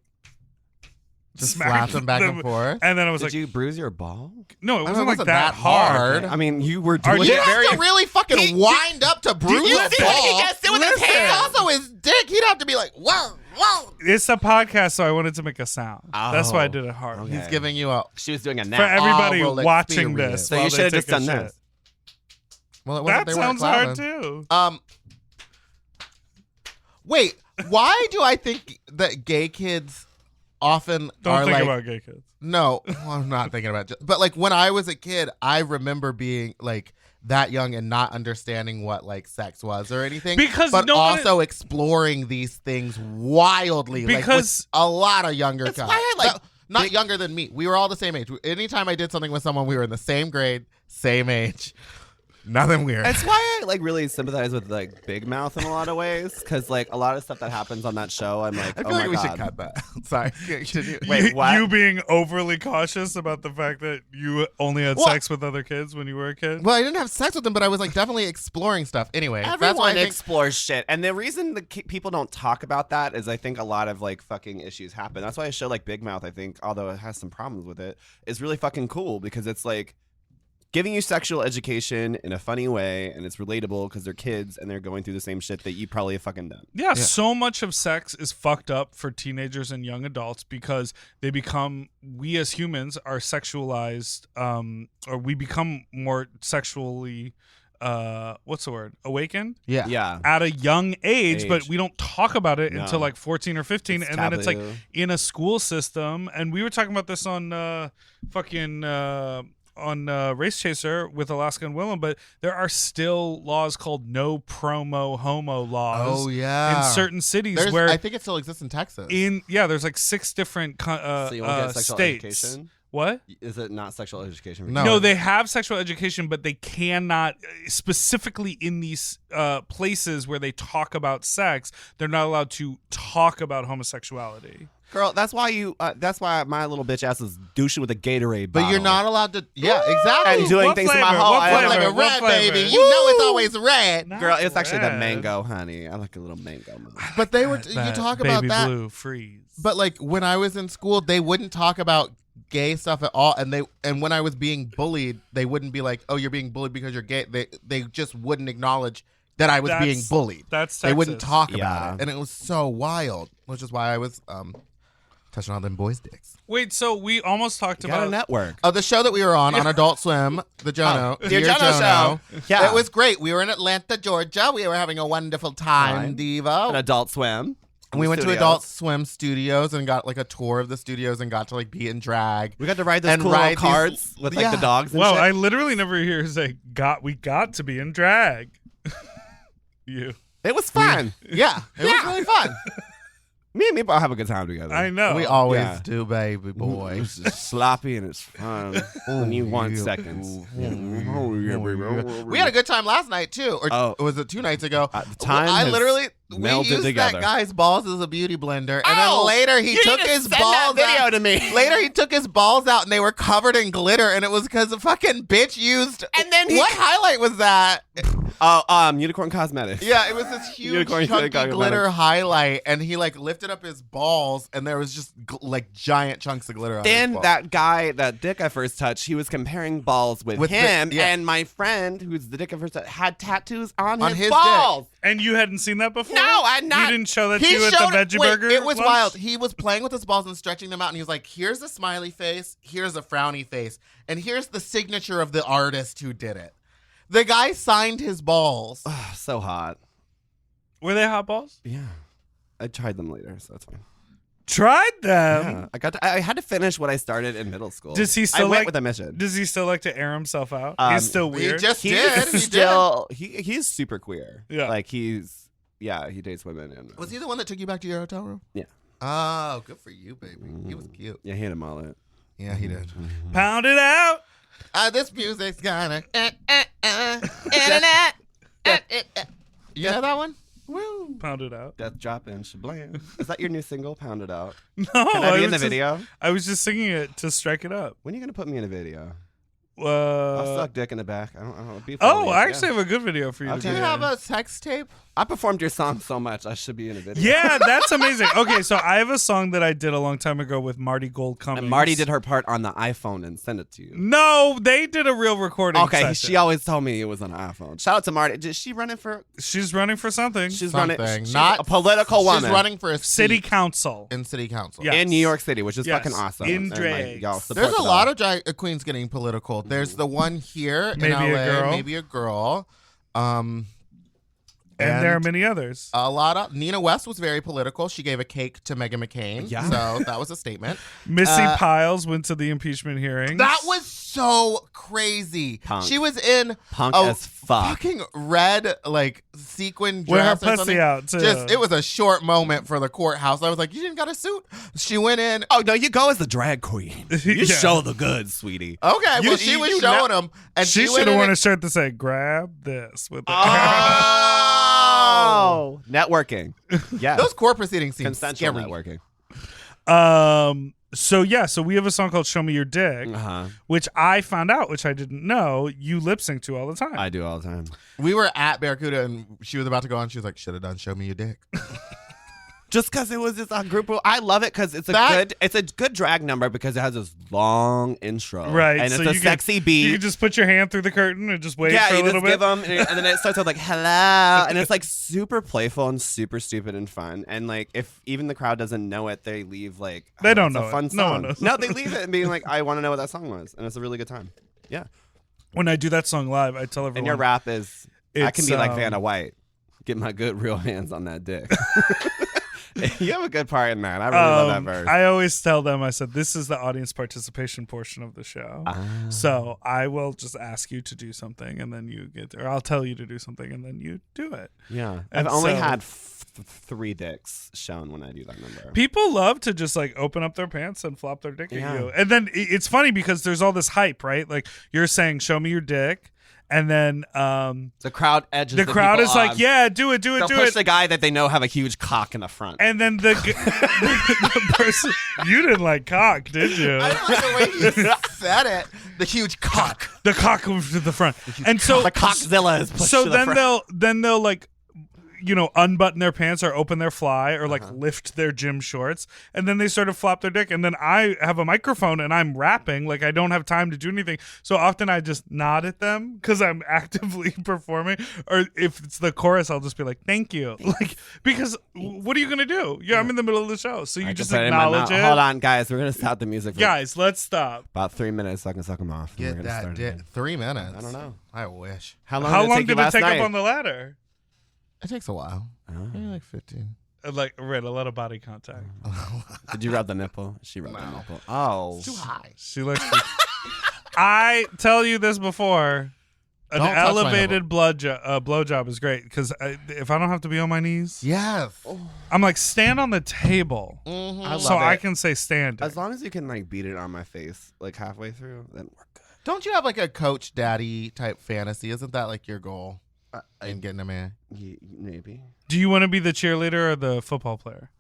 Just smacked slapped them back and forth. And then I was Did like, you bruise your ball? no, it I wasn't mean, it like wasn't that that hard. hard. I mean, you were Are doing You it have very. to really fucking wind up to bruise you a see what he ball. just did with his Listen, hand? it's also his dick. He'd have to be like, whoa, whoa. It's a podcast, so I wanted to make a sound. That's why I did it hard. Okay. He's giving you a. She was doing a For nap. everybody Oral watching experience. this, So while you they should have take just a done shit. this. Well, it wasn't, That they weren't sounds hard clapping. too. Wait, why do I think that gay kids often Don't are think like? about gay kids. No, well, I'm not thinking about. But like when I was a kid, I remember being like that young and not understanding what like sex was or anything. Because but no one- also exploring these things wildly. Because- like, with a lot of younger guys. why I like not younger than me. We were all the same age. Anytime I did something with someone, we were in the same grade, same age. Nothing weird. That's why like really sympathize with like Big Mouth in a lot of ways because like a lot of stuff that happens on that show, I'm like, I feel oh like my we God. should cut that. Sorry. Continue. Wait, what? You being overly cautious about the fact that you only had Well- sex with other kids when you were a kid. Well, I didn't have sex with them, but I was like definitely exploring stuff. Anyway, that's why I Everyone think explores shit, and the reason people don't talk about that is I think a lot of like fucking issues happen. That's why a show like Big Mouth, I think, although it has some problems with it, is really fucking cool because it's like giving you sexual education in a funny way, and it's relatable because they're kids and they're going through the same shit that you probably have fucking done. Yeah, so much of sex is fucked up for teenagers and young adults because we as humans are sexualized, or we become more sexually, what's the word? Awakened? Yeah. At a young age, but we don't talk about it No. until like 14 or 15. It's and then it's like taboo. in a school system. And we were talking about this on Race Chaser with Alaska and Willem, but there are still laws called no promo homo laws. Oh yeah. In certain cities There's- where I think it still exists in Texas. there's like 6 different So you won't get sexual states. education? What? Is it not sexual education? No. No, they have sexual education, but they cannot, specifically in these places where they talk about sex, they're not allowed to talk about homosexuality. Girl, that's why that's why my little bitch ass is douching with a Gatorade but bottle. you're not allowed to. Yeah, exactly. And doing What things in my flavor? whole What I I'm like like flavor? a What red flavor? baby. You know it's always red. Girl, it's actually the Red. mango, honey. I like a little mango. But they were. You That talk baby about that. blue freeze. But like when I was in school, they wouldn't talk about gay stuff at all, and when I was being bullied, they wouldn't be like, "Oh, you're being bullied because you're gay." They just wouldn't acknowledge that I was being bullied. That's They wouldn't Texas. talk Yeah. about it, and it was so wild, which is why I was touching on them boys' dicks. Wait, so we almost talked You got a about network. Oh, the show that we were on Adult Swim, the Jono, Dear Jono show. Yeah. It was great. We were in Atlanta, Georgia. We were having a wonderful time, Fine. Diva. An Adult Swim. And we went to Studios. Adult Swim Studios and got like a tour of the studios and got to like be in drag. We got to ride those And cool ride little these- carts with like Yeah. the dogs and Well, shit. I literally never hear her say we got to be in drag. You. It was fun. Yeah, it was really fun. Me and Meatball have a good time together. I know. We always Yeah. do, baby boy. It's just sloppy and it's fun. and you want seconds. We had a good time last night too, or Oh. was it 2 nights ago? The time I has literally melded used together. that guy's balls as a beauty blender, and Oh, then later he you took need to his send that balls video out. to me. Later he took his balls out and they were covered in glitter, and it was because the fucking bitch used. And then he- what highlight was that? Unicorn Cosmetics. Yeah, it was this huge Unicorn chunky Cosmetics. glitter highlight, and he like lifted up his balls, and there was just like giant chunks of glitter on his Then balls. that guy, that dick I first touched, he was comparing balls with With the- him, yeah. and my friend, who's the dick I first touched, had tattoos on On his his balls. And you hadn't seen that before? No, I'm not. You didn't show that He to you at the showed Veggie wait, Burger? It was lunch? wild. He was playing with his balls and stretching them out, and he was like, "Here's a smiley face, here's a frowny face, and here's the signature of the artist who did it." The guy signed his balls. So hot. Were they hot balls? Yeah. I tried them later, so that's fine. Tried them. Yeah. I had to finish what I started in middle school. Does he I still went like? with a mission. Does he still like to air himself out? Um, He's still He weird. just He did. is He still he's super queer. Yeah. Like he dates women and did. Was he the one that took you back to your hotel room? Yeah. Oh, good for you, baby. He was cute. Yeah, he had a mullet. Yeah, he did. Pound it out. This music's gonna. You know that one? Woo. Pound it out. Death drop and shablam. Is that your new single? Pound it out. No, Can I be in the was just- video? I was just singing it to strike it up. When are you gonna put me in a video? I'll suck dick in the back. I don't be. Oh, I actually have a good video for you. Okay. To Do be you have in. a sex tape? I performed your song so much. I should be in a video. Yeah, that's amazing. Okay, so I have a song that I did a long time ago with Marty Gold Cummings. And Marty did her part on the iPhone and sent it to you. No, they did a real recording. Okay, session. she always told me it was on an iPhone. Shout out to Marty. Is she running for? She's running for something. She's Something. running. She's Not a political woman. She's running for a City seat council. in city council. Yeah. in New York City, which is Yes. fucking awesome. In And, like, drag. y'all support There's a that. lot of drag queens getting political. There's the one here Maybe in a LA, girl. maybe a girl. And there are many others. A lot of Nina West was very political. She gave a cake to Meghan McCain. Yeah. So that was a statement. Missy Piles went to the impeachment hearings. That was so crazy. Punk. She was in Punk a as fuck. fucking red like sequin With her dress or pussy something. out, too. Just it was a short moment for the courthouse. I was like, you didn't got a suit. She went in. Oh no, you go as the drag queen. You Yeah. show the goods, sweetie. Okay, well You- she you- was you showing know- them, and She went should have in worn it- a shirt that said, grab this with the Oh, networking. Yeah, Those court proceedings seem consensual scary. networking. So we have a song called Show Me Your Dick, which I found out, which I didn't know, you lip sync to all the time. I do all the time. We were at Barracuda, and she was about to go on. She was like, "Should have done Show Me Your Dick." Just because it was just a group of, I love it because it's a good drag number because it has this long intro, Right, And so it's a you sexy You beat. can just put your hand through the curtain and just wait Yeah, for a you little just give bit. them, and then it starts with like "hello," and it's like super playful and super stupid and fun. And like if even the crowd doesn't know it, they leave like They don't it's know a it. fun No one song. knows. No, they leave it and being like, "I want to know what that song was," and it's a really good time. Yeah, When I do that song live, I tell everyone. and your rap is, I can It's, be like Vanna White, get my good real hands on that dick. You have a good part in that. I really love that verse. I always tell them, I said, this is the audience participation portion of the show. So I will just ask you to do something and then you get, or I'll tell you to do something and then you do it. Yeah, And I've only so- had 3 dicks shown when I do that number. People love to just like open up their pants and flop their dick Yeah. at you. And then it's funny because there's all this hype, right? Like you're saying, show me your dick. And then The crowd edges. the crowd people is like, on. yeah, do it, do it, They'll do push it. the guy that they know have a huge cock in the front. And then the person, you didn't like cock, did you? I don't like the way you said it. The huge cock. The cock moves to the front. And so the cockzilla is pushed so to the front. then they'll like unbutton their pants or open their fly or like lift their gym shorts and then they sort of flop their dick and then I have a microphone and I'm rapping, like I don't have time to do anything, so often I just nod at them because I'm actively performing, or if it's the chorus I'll just be like thank you, like because what are you gonna do? I'm in the middle of the show, so you I just can put it in my acknowledge mouth. it. Hold on, guys. We're gonna stop the music. For Guys, let's stop. about 3 minutes so I can suck them off. and we're Get gonna that start dick. again. 3 minutes. I don't know. I wish. How long did you it last take night? up on the ladder? It takes a while. Maybe like 15. Like right, a lot of body contact. Did you rub the nipple? She rubbed the nipple. Oh. Too high. She likes to. I tell you this before. An Don't touch my elevated blowjob is great because if I don't have to be on my knees, Yes. I'm like stand on the table, I so love I it. can say stand. As long as you can like beat it on my face like halfway through, then we're good. Don't you have like a coach daddy type fantasy? Isn't that like your goal in getting a man? Maybe. Do you want to be the cheerleader or the football player?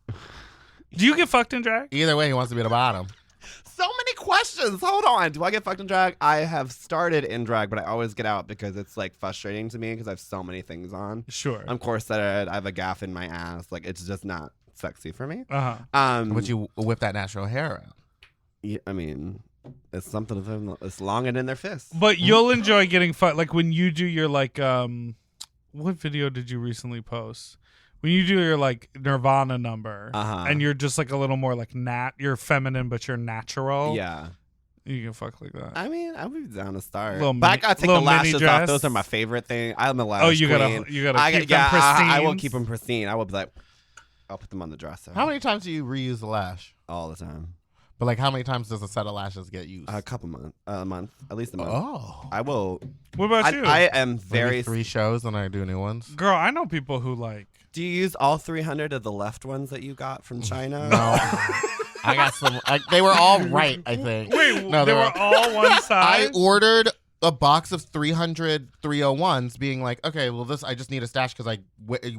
Do you get fucked in drag? Either way, he wants to be at the bottom. So many questions. Hold on. Do I get fucked in drag? I have started in drag, but I always get out because it's like frustrating to me because I have so many things on. Sure. I'm corseted. I have a gaff in my ass. Like it's just not sexy for me. Uh-huh. But you whip that natural hair out. Yeah, I mean, it's something of them. It's long and in their fists. But you'll enjoy getting fucked. Like when you do your like, what video did you recently post? When you do your like Nirvana number, and you're just like a little more like you're feminine, but you're natural. Yeah. You can fuck like that. I mean, I would be down to start. Little But I mini- gotta take the little mini lashes dress. off. Those are my favorite thing. I'm a lash Oh, you gotta queen. keep them I will pristine. keep them pristine. I will be like, I'll put them on the dresser. How many times do you reuse the lash? All the time. But like, how many times does a set of lashes get used? A couple months. A month. At least a month. Oh. I will. What about you? I am Maybe very. 3 shows and I do new ones. Girl, I know people who like. Do you use all 300 of the left ones that you got from China? No. I got some. They were all right, I think. Wait, No, they were all one I size? ordered a box of 300 301s being like, okay, well, this, I just need a stash because I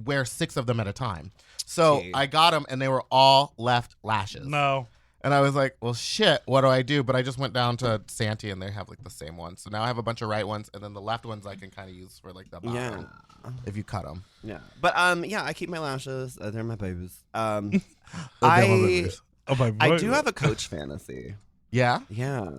wear 6 of them at a time. So Gee. I got them and they were all left lashes. No. And I was like, well, shit, what do I do? But I just went down to Santee and they have like the same ones. So now I have a bunch of right ones and then the left ones I can kind of use for like the bottom. Yeah. If you cut them. Yeah. But yeah, I keep my lashes. They're my babies. my I Oh, my I do have a coach fantasy. Yeah? Yeah.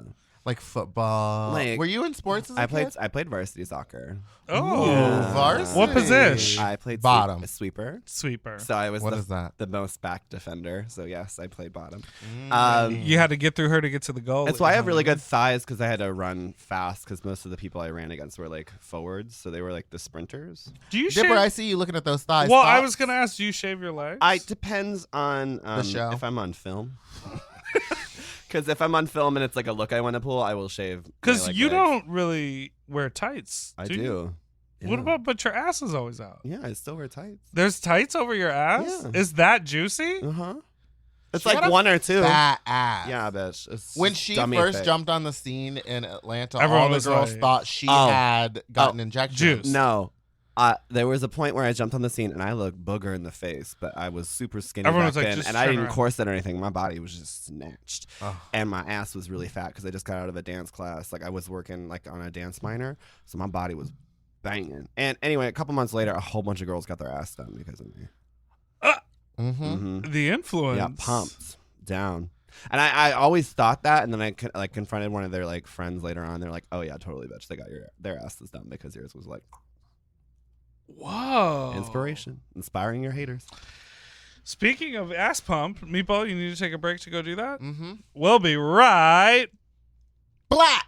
Like football. Like, Were you in sports as a kid? I played varsity soccer. Oh, Yeah. Varsity. What position? I played Bottom. sweeper. Sweeper. So I was What is that? the most back defender. So yes, I played bottom. You had to get through her to get to the goal. That's why I have really good thighs because I had to run fast because most of the people I ran against were like forwards, so they were like the sprinters. Do you shave? Dipper, I see you looking at those thighs. Well, I Thoughts? was gonna ask. Do you shave your legs? I depends on show. if I'm on film. Because if I'm on film and it's like a look I want to pull, I will shave. Because you legs. don't really wear tights. I do. do. You? Yeah. What about? But your ass is always out. Yeah, I still wear tights. There's tights over your ass. Yeah. Is that juicy? It's She got like a one or two. Fat ass. Yeah, bitch. It's When just she dummy first thick. jumped on the scene in Atlanta, Everyone all the was girls like- thought she Oh. had gotten injections. Juice. No. There was a point where I jumped on the scene and I looked booger in the face, but I was super skinny Everyone back was like, then, "Just and I turn didn't around." corset or anything. My body was just snatched, Oh. and my ass was really fat because I just got out of a dance class. Like I was working like on a dance minor, so my body was banging. And anyway, a couple months later, a whole bunch of girls got their ass done because of me. Mm-hmm. Mm-hmm. The influence. Yeah, pumped down. And I always thought that, and then I like confronted one of their like friends later on. They're like, "Oh yeah, totally, bitch. They got their asses done because yours was like Whoa. inspiration, inspiring your haters." Speaking of ass pump, Meatball, you need to take a break to go do that? Mm-hmm. We'll be right. Black.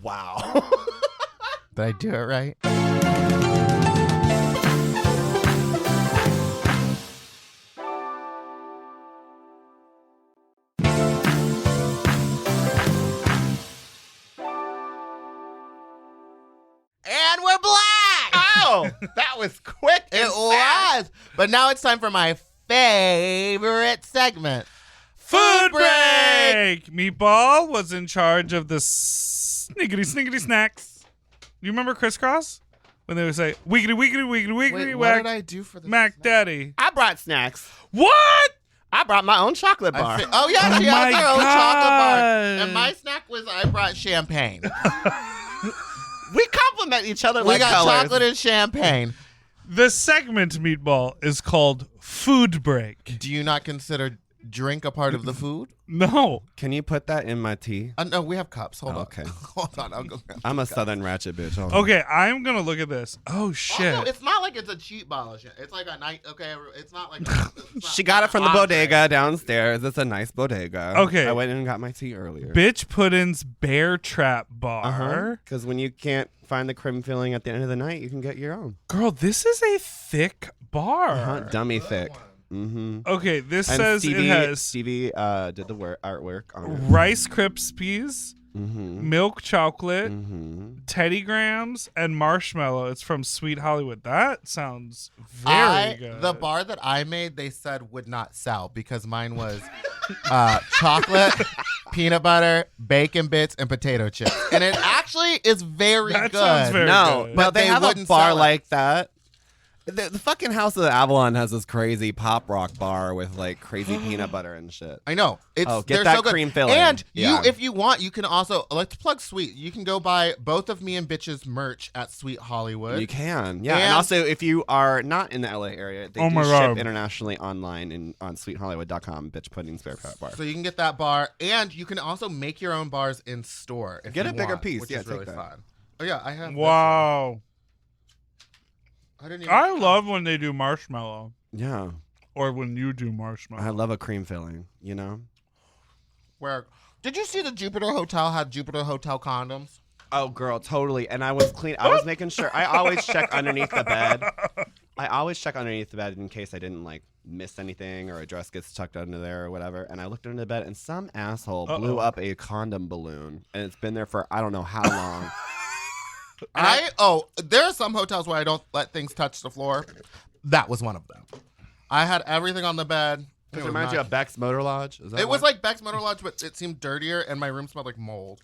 Wow. Did I do it right? And we're black. Oh, that was quick. It was. But now it's time for my favorite segment. Food break! Meatball was in charge of the sniggity snacks. You remember Crisscross? When they would say, wiggity, wiggity, wiggity, wiggity, Wait, what whack, did I do for the Mac Daddy. I brought snacks. What? I brought my own chocolate bar. Oh yeah, Oh she has my her own chocolate bar. God. And my snack was I brought champagne. We compliment each other We like got colors. chocolate and champagne. The segment, Meatball, is called Food Break. Do you not consider drink a part of the food? No. Can you put that in my tea? No, we have cups. Hold on. Okay. Hold on. I'll go grab I'm a cups. southern ratchet bitch. Hold on. Okay, I'm going to look at this. Oh, shit. Also, it's not like it's a cheap bottle of shit. It's like a night. Okay, it's not like. It's not She got it from the entree. bodega downstairs. It's a nice bodega. Okay. I went in and got my tea earlier. Biqtch Puddin's Bear Trap Bar. Because when you can't find the creme filling at the end of the night, you can get your own. Girl, this is a thick bar. Dummy thick. Mm-hmm. Okay, this And says Stevie, it has Stevie did the artwork on it. Rice Krispies, Mm-hmm. milk chocolate, Mm-hmm. Teddy Grahams, and marshmallow. It's from Sweet Hollywood. That sounds very good. The bar that I made, they said would not sell because mine was chocolate, peanut butter, bacon bits, and potato chips. And it actually is very That good. sounds very No, good. but But they they have a wouldn't bar sell it. like that. The fucking House of the Avalon has this crazy pop rock bar with like crazy peanut butter and shit. I know. It's Oh, get they're that so good. cream filling. And Yeah. you, if you want, you can also let's plug Sweet. You can go buy both of me and Bitch's merch at Sweet Hollywood. You can, yeah. And, And- also, if you are not in the LA area, they Oh do my ship God. internationally online on sweethollywood.com. Biqtch Puddin's Bear Trap Bar. So you can get that bar, and you can also make your own bars in store. If Get you a bigger want, piece. which Yeah, is take really that. fun. Oh yeah, I have. Wow. I didn't even. I love when they do marshmallow Yeah, or when you do marshmallow. I love a cream filling. You know. Where did you see the Jupiter Hotel had Jupiter Hotel condoms? Oh, girl, totally. And I was clean. I was making sure. I always check underneath the bed. I always check underneath the bed in case I didn't like miss anything or a dress gets tucked under there or whatever. And I looked under the bed and some asshole blew up a condom balloon and it's been there for I don't know how long. There are some hotels where I don't let things touch the floor. That was one of them. I had everything on the bed. It reminds you of Beck's Motor Lodge. Is that It was what? like Beck's Motor Lodge, but it seemed dirtier, and my room smelled like mold.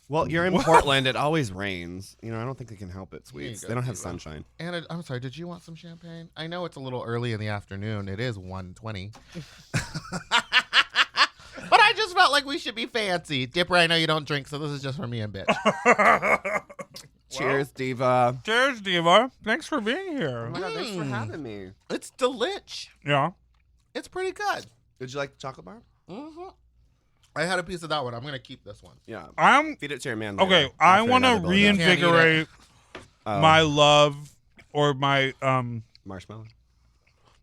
Well, you're in Portland. It always rains. You know, I don't think they can help it, Here you sweets. go, They don't have Diva. sunshine. And I'm sorry, did you want some champagne? I know it's a little early in the afternoon. It is 1:20. But I just felt like we should be fancy. Dipper, I know you don't drink, so this is just for me and Bitch. Cheers, Diva. Cheers, Diva. Thanks for being here. Oh my God, thanks for having me. It's delich. Yeah. It's pretty good. Did you like the chocolate bar? Mm-hmm. I had a piece of that one. I'm gonna keep this one. Yeah. I'm Feed it to your man. okay. later. I After want to another build-up. reinvigorate my love or my marshmallow.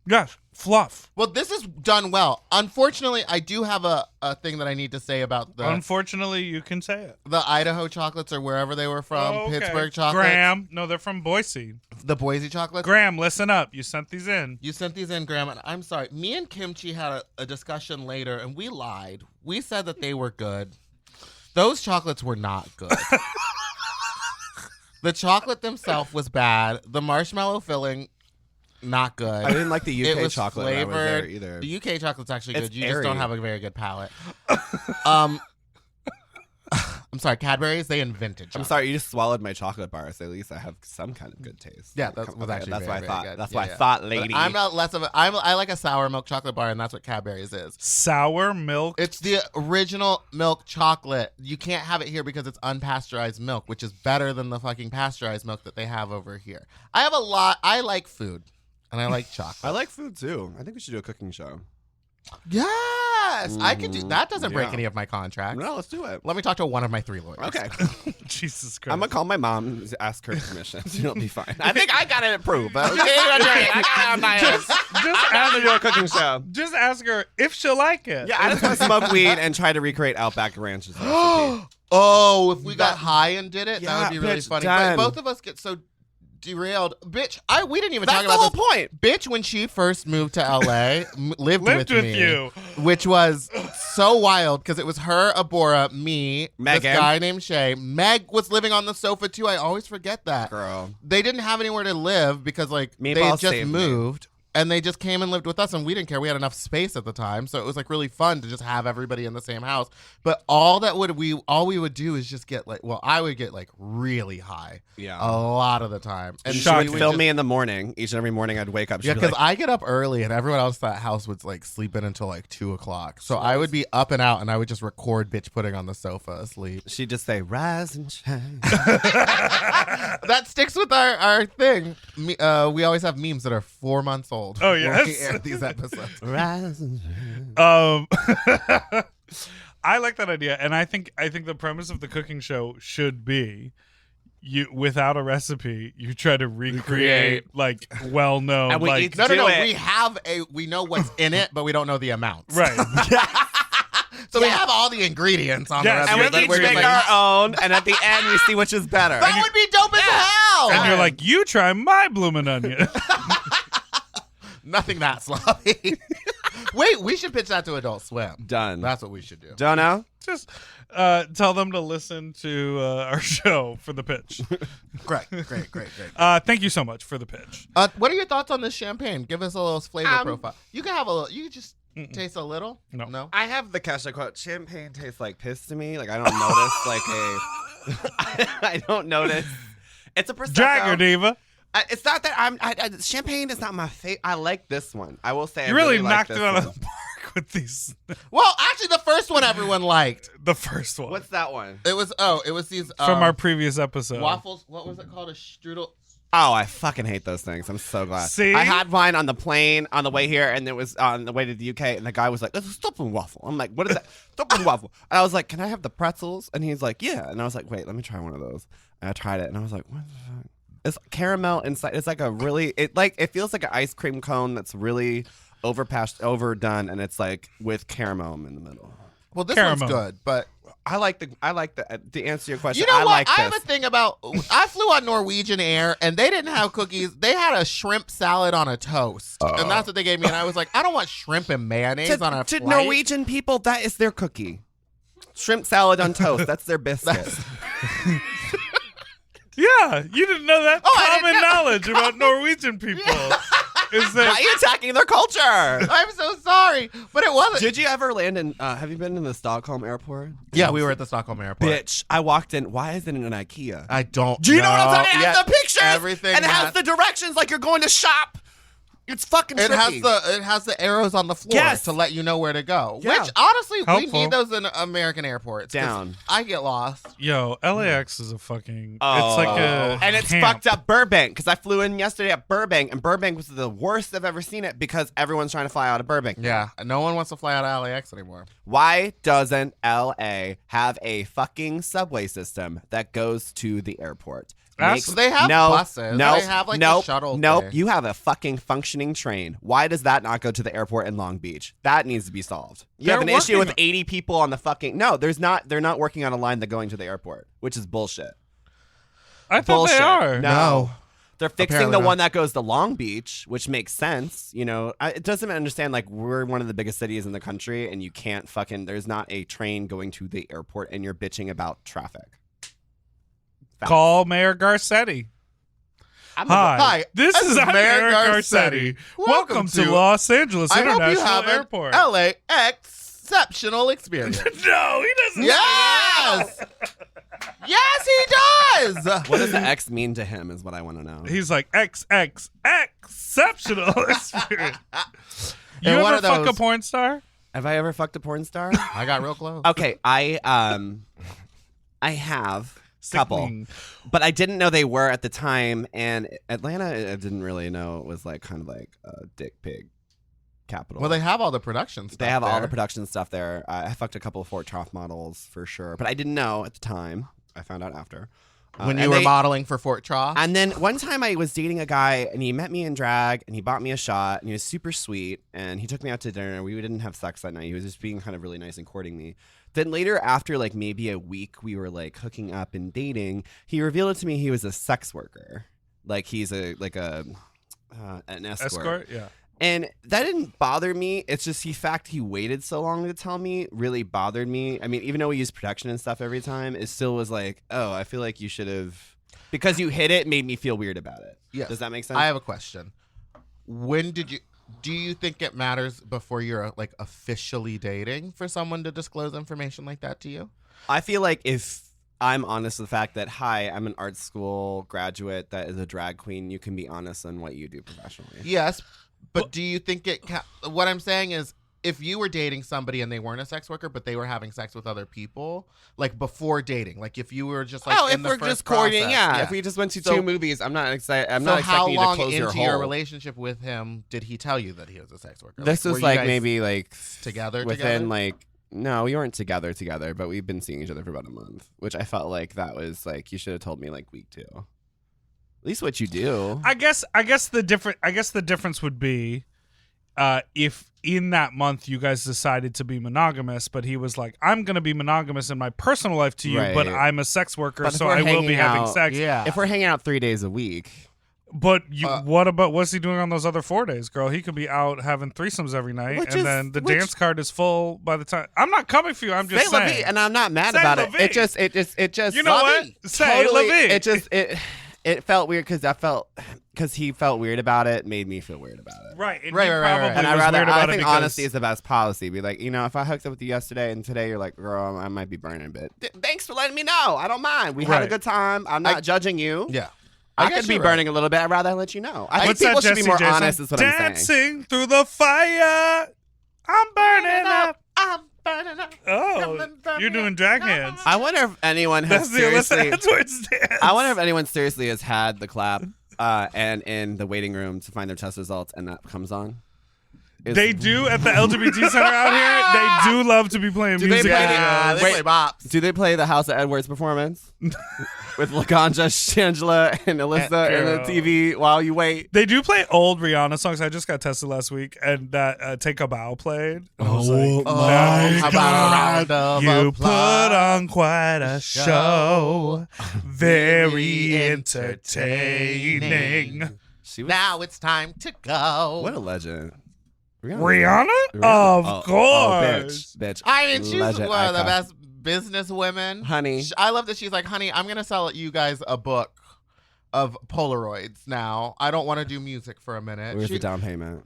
yes, fluff. Well, this is done well. Unfortunately, I do have a thing that I need to say about Unfortunately, you can say it. the Idaho chocolates or wherever they were from, Oh, okay. Pittsburgh chocolates. Graham. No, they're from Boise. The Boise chocolates. Graham, listen up. You sent these in. You sent these in, Graham, and I'm sorry. Me and Kimchi had a discussion later, and we lied. We said that they were good. Those chocolates were not good. The chocolate themselves was bad. The marshmallow filling, not good. I didn't like the UK It was chocolate when I was there flavored. either. The UK chocolate's actually It's good. You just don't airy. have a very good palate. I'm sorry, Cadbury's, they invented chocolate. I'm sorry, you just swallowed my chocolate bar, so at least I have some kind of good taste. Yeah, that was actually that's very, what I very thought. good. That's Yeah, what yeah. I thought, But lady. I'm not less of a. I like a sour milk chocolate bar, and that's what Cadbury's is. Sour milk. It's the original milk chocolate. You can't have it here because it's unpasteurized milk, which is better than the fucking pasteurized milk that they have over here. I like food, and I like chocolate. I like food too. I think we should do a cooking show. Yes, I can do that. Doesn't break Yeah. any of my contracts. No, let's do it. Let me talk to one of my 3 lawyers. Okay. Jesus Christ. I'm gonna call my mom to ask her permission. It'll be fine. I think I got it approved. But okay, I got it on my ass. just I'm gonna do a cooking show. Just ask her if she'll like it. Yeah, I just want to smoke weed and try to recreate Outback Ranch's recipe. Oh, if we got high and did it, that Yeah, would be really bitch, funny. done. But both of us get so derailed. Bitch, we didn't even That's talk the about whole this. point. Bitch, when she first moved to LA, lived Lived with me, you. which was so wild because it was her, Abora, me, Megan. this guy named Shay. Meg was living on the sofa too. I always forget that. Girl. They didn't have anywhere to live because like they Meatball had just saved me. moved. And they just came and lived with us, and we didn't care. We had enough space at the time, so it was like really fun to just have everybody in the same house. But all we would do is just get like, well, I would get like really high, Yeah. a lot of the time. And She Shocked would we film just- me in the morning. Each and every morning I'd wake up. She'd Yeah, be because like, I get up early, and everyone else in that house was like sleeping until like 2:00. So I would be up and out, and I would just record Bitch Pudding on the sofa asleep. she'd just say, rise and shine. That sticks with our thing. We always have memes that are 4 months old. Oh, when yes. we air these episodes. Rise and shine. I like that idea, and I think the premise of the cooking show should be you without a recipe, you try to recreate like well known And we like eat- No. Do it. We know what's in it, but we don't know the amounts. right. So we have all the ingredients on Yes, the And recipe. we but each we're just make like, our own, and at the end we see which is better. that would be dope as hell. And you're like, you try my bloomin' onion. nothing that sloppy. Wait, we should pitch that to Adult Swim. Done. That's what we should do. Don't know? Just tell them to listen to our show for the pitch. Great. Thank you so much for the pitch. What are your thoughts on this champagne? Give us a little flavor profile. You can have a little. You can just taste a little. No. I have the Kesha quote. Champagne tastes like piss to me. Like I don't notice like a. I don't notice. It's a prosecco. Drag her, diva. It's not that champagne is not my favorite. I like this one. I will say. You I really like knocked this it out of one. the park with these. Well, actually, the first one everyone liked. The first one. What's that one? It was these from our previous episode. waffles. What was it called? A strudel. Oh, I fucking hate those things. I'm so glad. See? I had mine on the plane on the way here, and it was on the way to the UK, and the guy was like, "It's a stuffing waffle." I'm like, "What is that?" Stuffing waffle. And I was like, "Can I have the pretzels?" And he's like, "Yeah." And I was like, "Wait, let me try one of those." And I tried it, and I was like, "What the fuck?" It's caramel inside. It's like a really. It feels like an ice cream cone that's really overdone, and it's like with caramel in the middle. Well, this Caramel. one's good, but I like the. To answer your question, you know I what? like I have this. a thing about. I flew on Norwegian Air, and they didn't have cookies. They had a shrimp salad on a toast, and that's what they gave me. And I was like, I don't want shrimp and mayonnaise on a to flight. Norwegian people, that is their cookie. Shrimp salad on toast. That's their biscuit. Yeah, you didn't know that. Oh, I Common didn't know. knowledge about Norwegian people is Why that are you attacking their culture? I'm so sorry, but it wasn't. Did you ever land in? Have you been in the Stockholm airport? Yeah, we were at the Stockholm airport. Bitch, I walked in. Why is it in an IKEA? I don't. Do you know what I'm talking about? It Yeah, has the pictures, everything and it has has- the directions like you're going to shop. It's fucking It trippy. has the arrows on the floor Yes. to let you know where to go. Yeah. Which honestly, Helpful. we need those in American airports. 'cause Down. I get lost. Yo, LAX is a fucking. Oh. It's like a. And it's camp. fucked up Burbank because I flew in yesterday at Burbank, and Burbank was the worst I've ever seen it because everyone's trying to fly out of Burbank. Yeah, no one wants to fly out of LAX anymore. Why doesn't LA have a fucking subway system that goes to the airport? They have buses. Nope, They have like nope, a shuttle Nope. thing. You have a fucking functioning train. Why does that not go to the airport in Long Beach? That needs to be solved. You have an They're issue with working- 80 people on the fucking. No, there's not. They're not working on a line that going to the airport, which is bullshit. I thought Bullshit. they are. No. They're fixing Apparently the not. one that goes to Long Beach, which makes sense. You know, it doesn't understand like we're one of the biggest cities in the country, and you can't fucking. There's not a train going to the airport, and you're bitching about traffic. Facts. Call Mayor Garcetti. Hi, this is Mayor Garcetti. Welcome to Los Angeles I hope you International have Airport. an LA exceptional experience. No, he doesn't. Yes! Yes, he does! What does the X mean to him is what I want to know. He's like exceptional experience. You And one ever of fuck a those- porn star? Have I ever fucked a porn star? I got real close. Okay, I have couple, Sickening. but I didn't know they were at the time. And Atlanta, I didn't really know it was like kind of like a dick pig capital. Well, they have all the production stuff. They have all there. the production stuff there. I fucked a couple of Fort Trough models for sure, but I didn't know at the time. I found out after. When you and were they- modeling for Fort Trough. And then one time I was dating a guy and he met me in drag and he bought me a shot and he was super sweet and he took me out to dinner. We didn't have sex that night. He was just being kind of really nice and courting me. Then later, after like maybe a week, we were like hooking up and dating. He revealed to me he was a sex worker. Like he's an escort. Escort? Yeah. And that didn't bother me. It's just the fact he waited so long to tell me really bothered me. I mean, even though we use protection and stuff every time, it still was like, oh, I feel like you should have, because you hit it, made me feel weird about it. Yes. Does that make sense? I have a question. Do you think it matters before you're like officially dating for someone to disclose information like that to you? I feel like if I'm honest with the fact that, hi, I'm an art school graduate that is a drag queen, you can be honest on what you do professionally. Yes, but do you think what I'm saying is, if you were dating somebody and they weren't a sex worker, but they were having sex with other people, like before dating, like if you were just like if in the we're first just courting, process, yeah. If we just went to So- two movies, I'm not excited. I'm so not how expecting you long to close into your your hole. relationship with him did he tell you that he was a sex worker? This were was you like guys maybe like together within like, no, we weren't together, but we've been seeing each other for about a month, which I felt like that was like, you should have told me like week 2. At least what you do. I guess the difference would be if in that month you guys decided to be monogamous, but he was like, I'm going to be monogamous in my personal life to you, Right. but I'm a sex worker, But if so we're I will be hanging having out- sex. Yeah. If we're hanging out 3 days a week, But what's he doing on those other 4 days, girl? He could be out having threesomes every night, Which and is- then the which- dance card is full by the time. I'm not coming for you. I'm just say saying. Levy, and I'm not mad Say about Levy. it. It just. You know what? Say Totally. Levy. It felt weird because he felt weird about it. Made me feel weird about it. Right, and Right, he right, right, probably right. And was I weird about it think because honesty is the best policy. Be like, if I hooked up with you yesterday and today you're like, girl, I might be burning a bit. Thanks for letting me know. I don't mind. We had a Right. good time. I'm not judging you. Yeah. I guess could be you're right. burning a little bit. I'd rather let you know. I think What's that, people should be Jesse more Jason? honest. Is what I'm saying. Dancing through the fire, I'm burning up. I'm burning up. Oh, you're doing drag hands. I wonder if anyone has That's the seriously. Edwards dance. I wonder if anyone seriously has had the clap and in the waiting room to find their test results, and that comes on. They do at the LGBT center out here. They do love to be playing Do they music. play Yeah, they Wait. play bops. Do they play the House of Edwards performance with Laganja, Shangela, and Alyssa in the Girl. TV while you wait? They do play old Rihanna songs. I just got tested last week, and that "Take a Bow" played. I was like, How about a round of you applause? put on quite a show, very entertaining. She was Now it's time to go. what a legend. Rihanna? Of Oh, course. bitch. I mean, she's Legend, one of the icon. best businesswomen. Honey. I love that she's like, honey, I'm going to sell you guys a book of Polaroids now. I don't want to do music for a minute. Where's the down payment?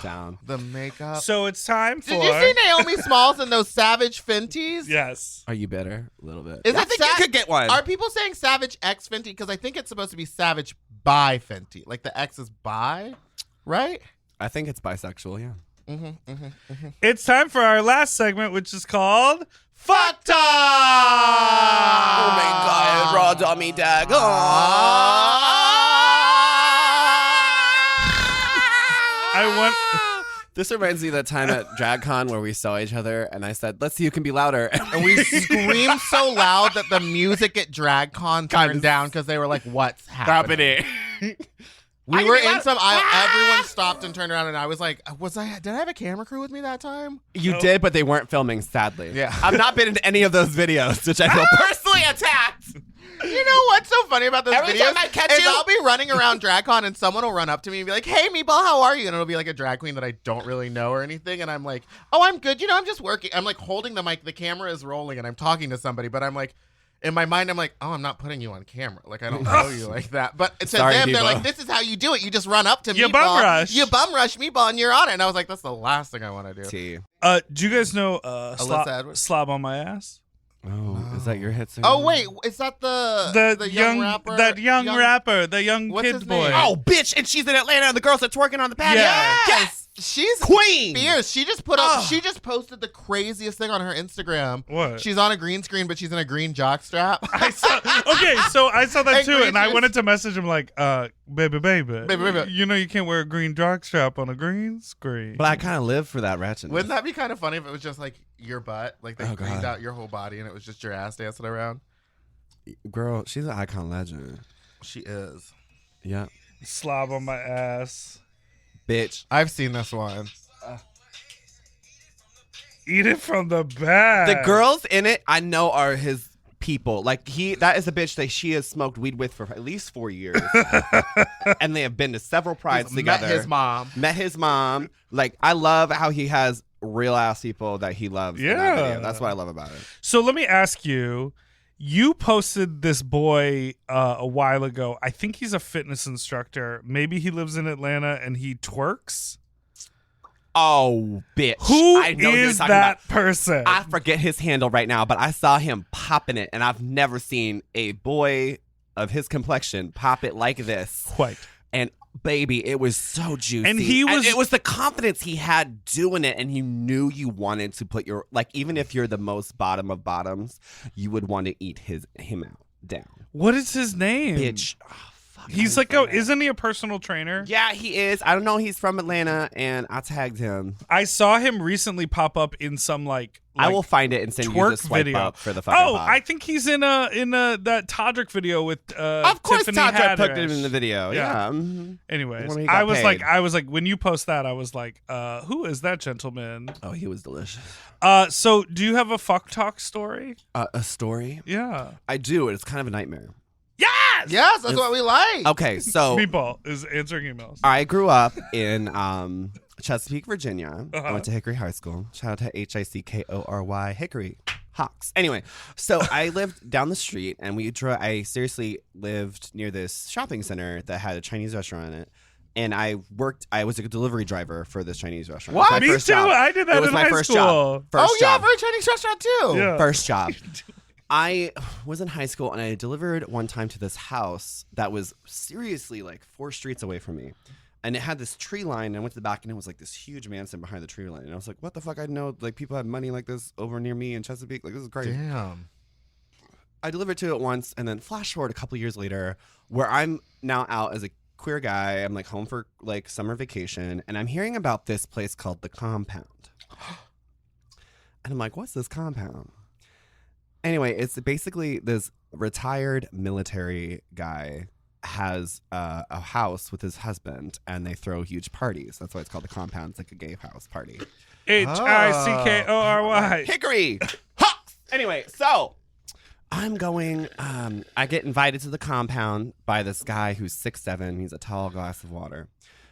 Down. The makeup. So it's time for. Did you see Naomi Smalls in those Savage Fenties? Yes. Are you bitter? A little bit. Is I it think you could get one. Are people saying Savage X Fenty? Because I think it's supposed to be Savage by Fenty. Like the X is by. right? I think it's bisexual, yeah. It's time for our last segment, which is called Fuck Talk. Oh my God, raw dummy dag. I want. This reminds me of that time at DragCon where we saw each other and I said, let's see who can be louder. And we screamed so loud that the music at DragCon turned down because they were like, what's happening? We were in some everyone stopped and turned around and I was like, did I have a camera crew with me that time? You did, but they weren't filming, sadly. Yeah. I've not been in any of those videos, which I feel personally attacked. You know what's so funny about those Every videos? time I catch is you- I'll be running around DragCon and someone will run up to me and be like, hey, Meatball, how are you? And it'll be like a drag queen that I don't really know or anything. And I'm like, oh, I'm good. You know, I'm just working. I'm like holding the mic. The camera is rolling and I'm talking to somebody. But I'm like, in my mind, I'm like, oh, I'm not putting you on camera. Like, I don't know you like that. But to Sorry, them, they're Diva. like, this is how you do it. You just run up to You Meatball. bum rush. You bum rush Meatball and you're on it. And I was like, that's the last thing I want to do. T. Do you guys know Alyssa Edwards? Slob on My Ass? Oh, is that your hit singer? Oh, wait. Is that the young rapper? That young rapper, the young What's kid his boy. name? Oh, bitch, and she's in Atlanta and the girls are twerking on the patio. Yeah. Yes. She's Queen. fierce. She just put up. She just posted the craziest thing on her Instagram. What? She's on a green screen, but she's in a green jock strap. Okay, so I saw that And too, and I green wanted to message him like, baby, Baby. you know you can't wear a green jock strap on a green screen. But I kind of live for that ratchetness. Wouldn't that be kind of funny if it was just like your butt, like they Oh, greened God. out your whole body, and it was just your ass dancing around? Girl, she's an icon legend. She is. Yeah. Slob on my ass. Bitch. I've seen this one. Eat it from the back. The girls in it, I know, are his people. Like, that is a bitch that she has smoked weed with for at least 4 years. And they have been to several prides together. Met his mom. Like, I love how he has real ass people that he loves. in that Yeah. video. That's what I love about it. So let me ask you. You posted this boy a while ago. I think he's a fitness instructor. Maybe he lives in Atlanta and he twerks. Oh, bitch. Who I know you're is talking that about. person? I forget his handle right now, but I saw him popping it, and I've never seen a boy of his complexion pop it like this. Quite. And baby, it was so juicy. And it was the confidence he had doing it, and he knew you wanted to put your, like, even if you're the most bottom of bottoms, you would want to eat him out down. What is his name? Bitch. Oh, fuck, He's I like forget. isn't he a personal trainer? Yeah, he is. I don't know. He's from Atlanta, and I tagged him. I saw him recently pop up in some like I will find it and send you the twerk swipe video. up for the fucking pod. I think he's in that Todrick video with Of course, Tiffany Todrick put Haddish. him in the video. Yeah. Yeah. Mhm. Anyways, When he got I was paid. like, when you post that, I was like, who is that gentleman? Oh, he was delicious. So do you have a fuck talk story? A story? Yeah. I do. It's kind of a nightmare. Yes. Yes, that's what we like. Okay, so Meatball is answering emails. I grew up in Chesapeake, Virginia. I Uh-huh. went to Hickory High School. Shout out to HICKORY, Hickory Hawks. Anyway, so I lived down the street, and I seriously lived near this shopping center that had a Chinese restaurant in it. And I was a delivery driver for this Chinese restaurant. What? It was my Me first too. job. I did that It was in my high first school. job. First yeah, job. for a Chinese restaurant too. Yeah. First job. I was in high school and I delivered one time to this house that was seriously like 4 streets away from me. And it had this tree line, and I went to the back and it was like this huge mansion behind the tree line. And I was like, what the fuck? I know like people have money like this over near me in Chesapeake. Like, this is crazy. Damn. I delivered to it once, and then flash forward a couple years later, where I'm now out as a queer guy. I'm like home for like summer vacation, and I'm hearing about this place called The Compound. And I'm like, what's this compound? Anyway, it's basically this retired military guy has a house with his husband, and they throw huge parties. That's why it's called The Compound. It's like a gay house party. HICKORY. Hickory Hawks. Anyway, so I'm going. I get invited to the compound by this guy who's 6'7". He's a tall glass of water.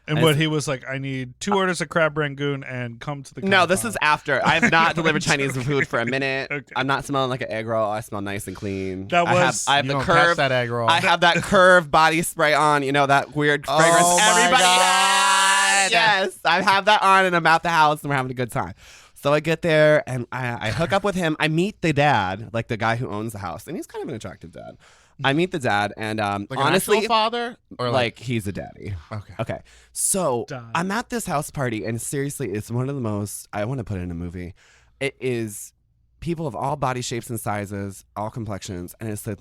And what he was like, I need 2 orders of crab rangoon and come to the No, this compound. is after. I have not delivered Chinese food for a minute. Okay. I'm not smelling like an egg roll. I smell nice and clean. That was- I have You the don't catch curve. that egg roll. I have that curve body spray on. You know, that weird fragrance. Oh my Everybody God. has. Yes, I have that on, and I'm at the house, and we're having a good time. So I get there, and I hook up with him. I meet the dad, like the guy who owns the house, and he's kind of an attractive dad. I meet the dad, and Like honestly, an actual father, or like he's a daddy. okay. Okay, so Die. I'm at this house party, and seriously, it's one of the most. I want to put it in a movie. It is people of all body shapes and sizes, all complexions, and it's like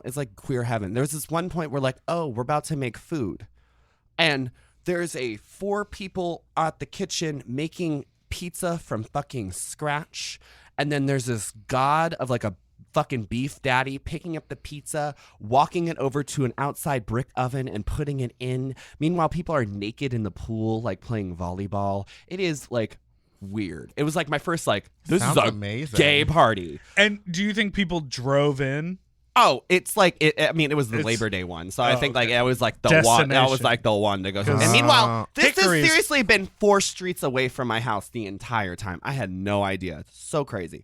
it's like queer heaven. There's this one point where like, oh, we're about to make food, and there's 4 people at the kitchen making pizza from fucking scratch, and then there's this god of like a fucking beef daddy picking up the pizza, walking it over to an outside brick oven and putting it in. Meanwhile, people are naked in the pool, like playing volleyball. It is like weird. It was like my first like, this Sounds is a amazing. gay party. And do you think people drove in? Oh, it's like I mean, it was the It's- Labor Day one, so I think like okay. it was like the one. That was Destination. like the one to go. To. Because- And meanwhile, this has Hickory's- seriously been 4 streets away from my house the entire time. I had no idea. It's so crazy.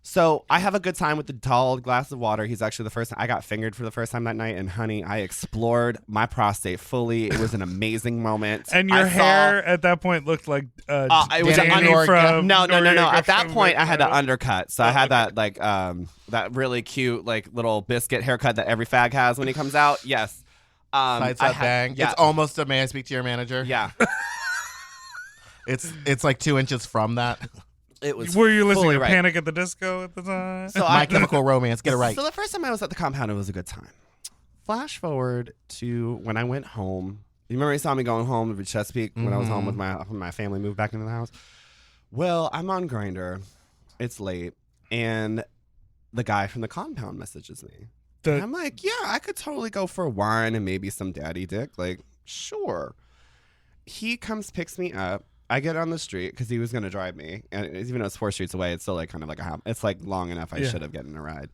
So I have a good time with the tall glass of water. He's actually the first time I got fingered for the first time that night, and honey, I explored my prostate fully. It was an amazing moment. And your I hair at that point looked like it was an Danny under- from no. Noriega At that from point, I had to the- undercut. So I had that like that really cute like little biscuit haircut that every fag has when he comes out. Yes. Side side bang. Yeah. It's almost a may I speak to your manager? Yeah. It's like 2 inches from that. It was. Were you listening fully to right. Panic at the Disco at the time? So My Chemical Romance. Get it right. So the first time I was at the compound, it was a good time. Flash forward to when I went home. You remember you saw me going home to Chesapeake when I was home with my family, moved back into the house? Well, I'm on Grindr. It's late. And the guy from the compound messages me. And I'm like, yeah, I could totally go for wine and maybe some daddy dick. Like, sure. He comes, picks me up. I get on the street because he was going to drive me. And even though it's 4 streets away, it's still like kind of like it's like long enough I Yeah. should have gotten a ride,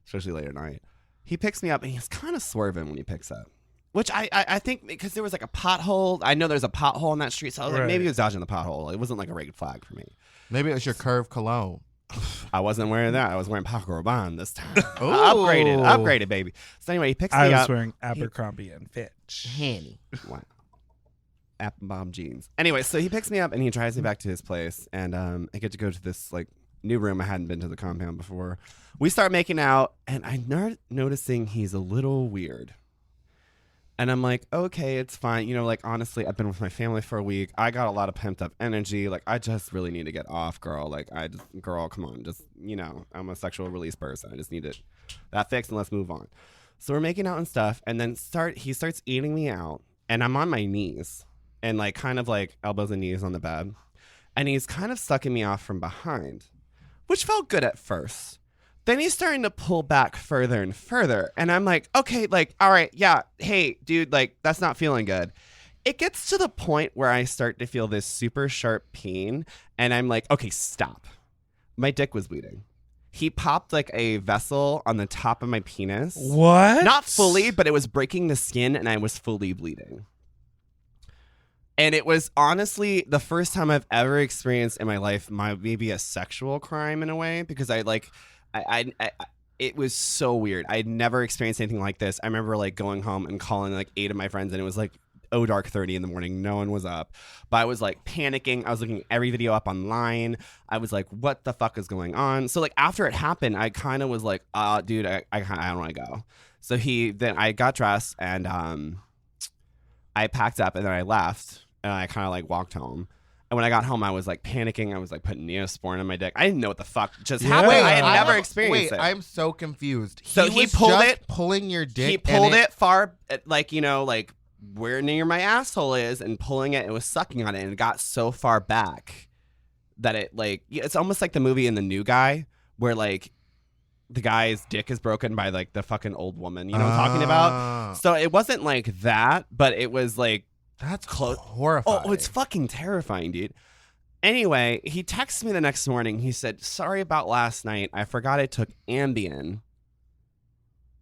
especially late at night. He picks me up and he's kind of swerving when he picks up, which I think because there was like a pothole. I know there's a pothole on that street. So I was like, Right. maybe he was dodging the pothole. It wasn't like a red flag for me. Maybe it was your curved cologne. I wasn't wearing that. I was wearing Paco Rabanne this time. Ooh. Upgraded, baby. So anyway, he picks I me was up. wearing Abercrombie and Fitch. Henny. Wow. Appenbaum jeans. Anyway, so he picks me up and he drives me back to his place, and I get to go to this like new room. I hadn't been to the compound before. We start making out, and I'm noticing he's a little weird. And I'm like, okay, it's fine. You know, like honestly, I've been with my family for a week. I got a lot of pent up energy. Like I just really need to get off, girl. Like girl, come on, just I'm a sexual release person. I just need that fixed, and let's move on. So we're making out and stuff, and then he starts eating me out, and I'm on my knees. And like kind of like elbows and knees on the bed. And he's kind of sucking me off from behind, which felt good at first. Then he's starting to pull back further and further. And I'm like, okay, like, all right, yeah, hey, dude, like, that's not feeling good. It gets to the point where I start to feel this super sharp pain. And I'm like, okay, stop. My dick was bleeding. He popped like a vessel on the top of my penis. What? Not fully, but it was breaking the skin and I was fully bleeding. And it was honestly the first time I've ever experienced in my life maybe a sexual crime in a way, because it was so weird. I had never experienced anything like this. I remember like going home and calling like 8 of my friends, and it was like dark 30 in the morning. No one was up, but I was like panicking. I was looking every video up online. I was like, what the fuck is going on? So like after it happened, I kind of was like, dude, I don't want to go. So then I got dressed and I packed up and then I left. And I kind of like walked home. And when I got home, I was like panicking. I was like putting Neosporin on my dick. I didn't know what the fuck just happened. I had never experienced it. I'm so confused. So he was pulled just it- pulling your dick. He pulled it far, like, like where near my asshole is, and pulling it and was sucking on it. And it got so far back that it like, it's almost like the movie in The New Guy where like the guy's dick is broken by like the fucking old woman. You know what I'm talking about? So it wasn't like that, but it was like, That's close. horrifying. Oh, it's fucking terrifying, dude. Anyway, he texts me the next morning. He said, sorry about last night. I forgot I took Ambien.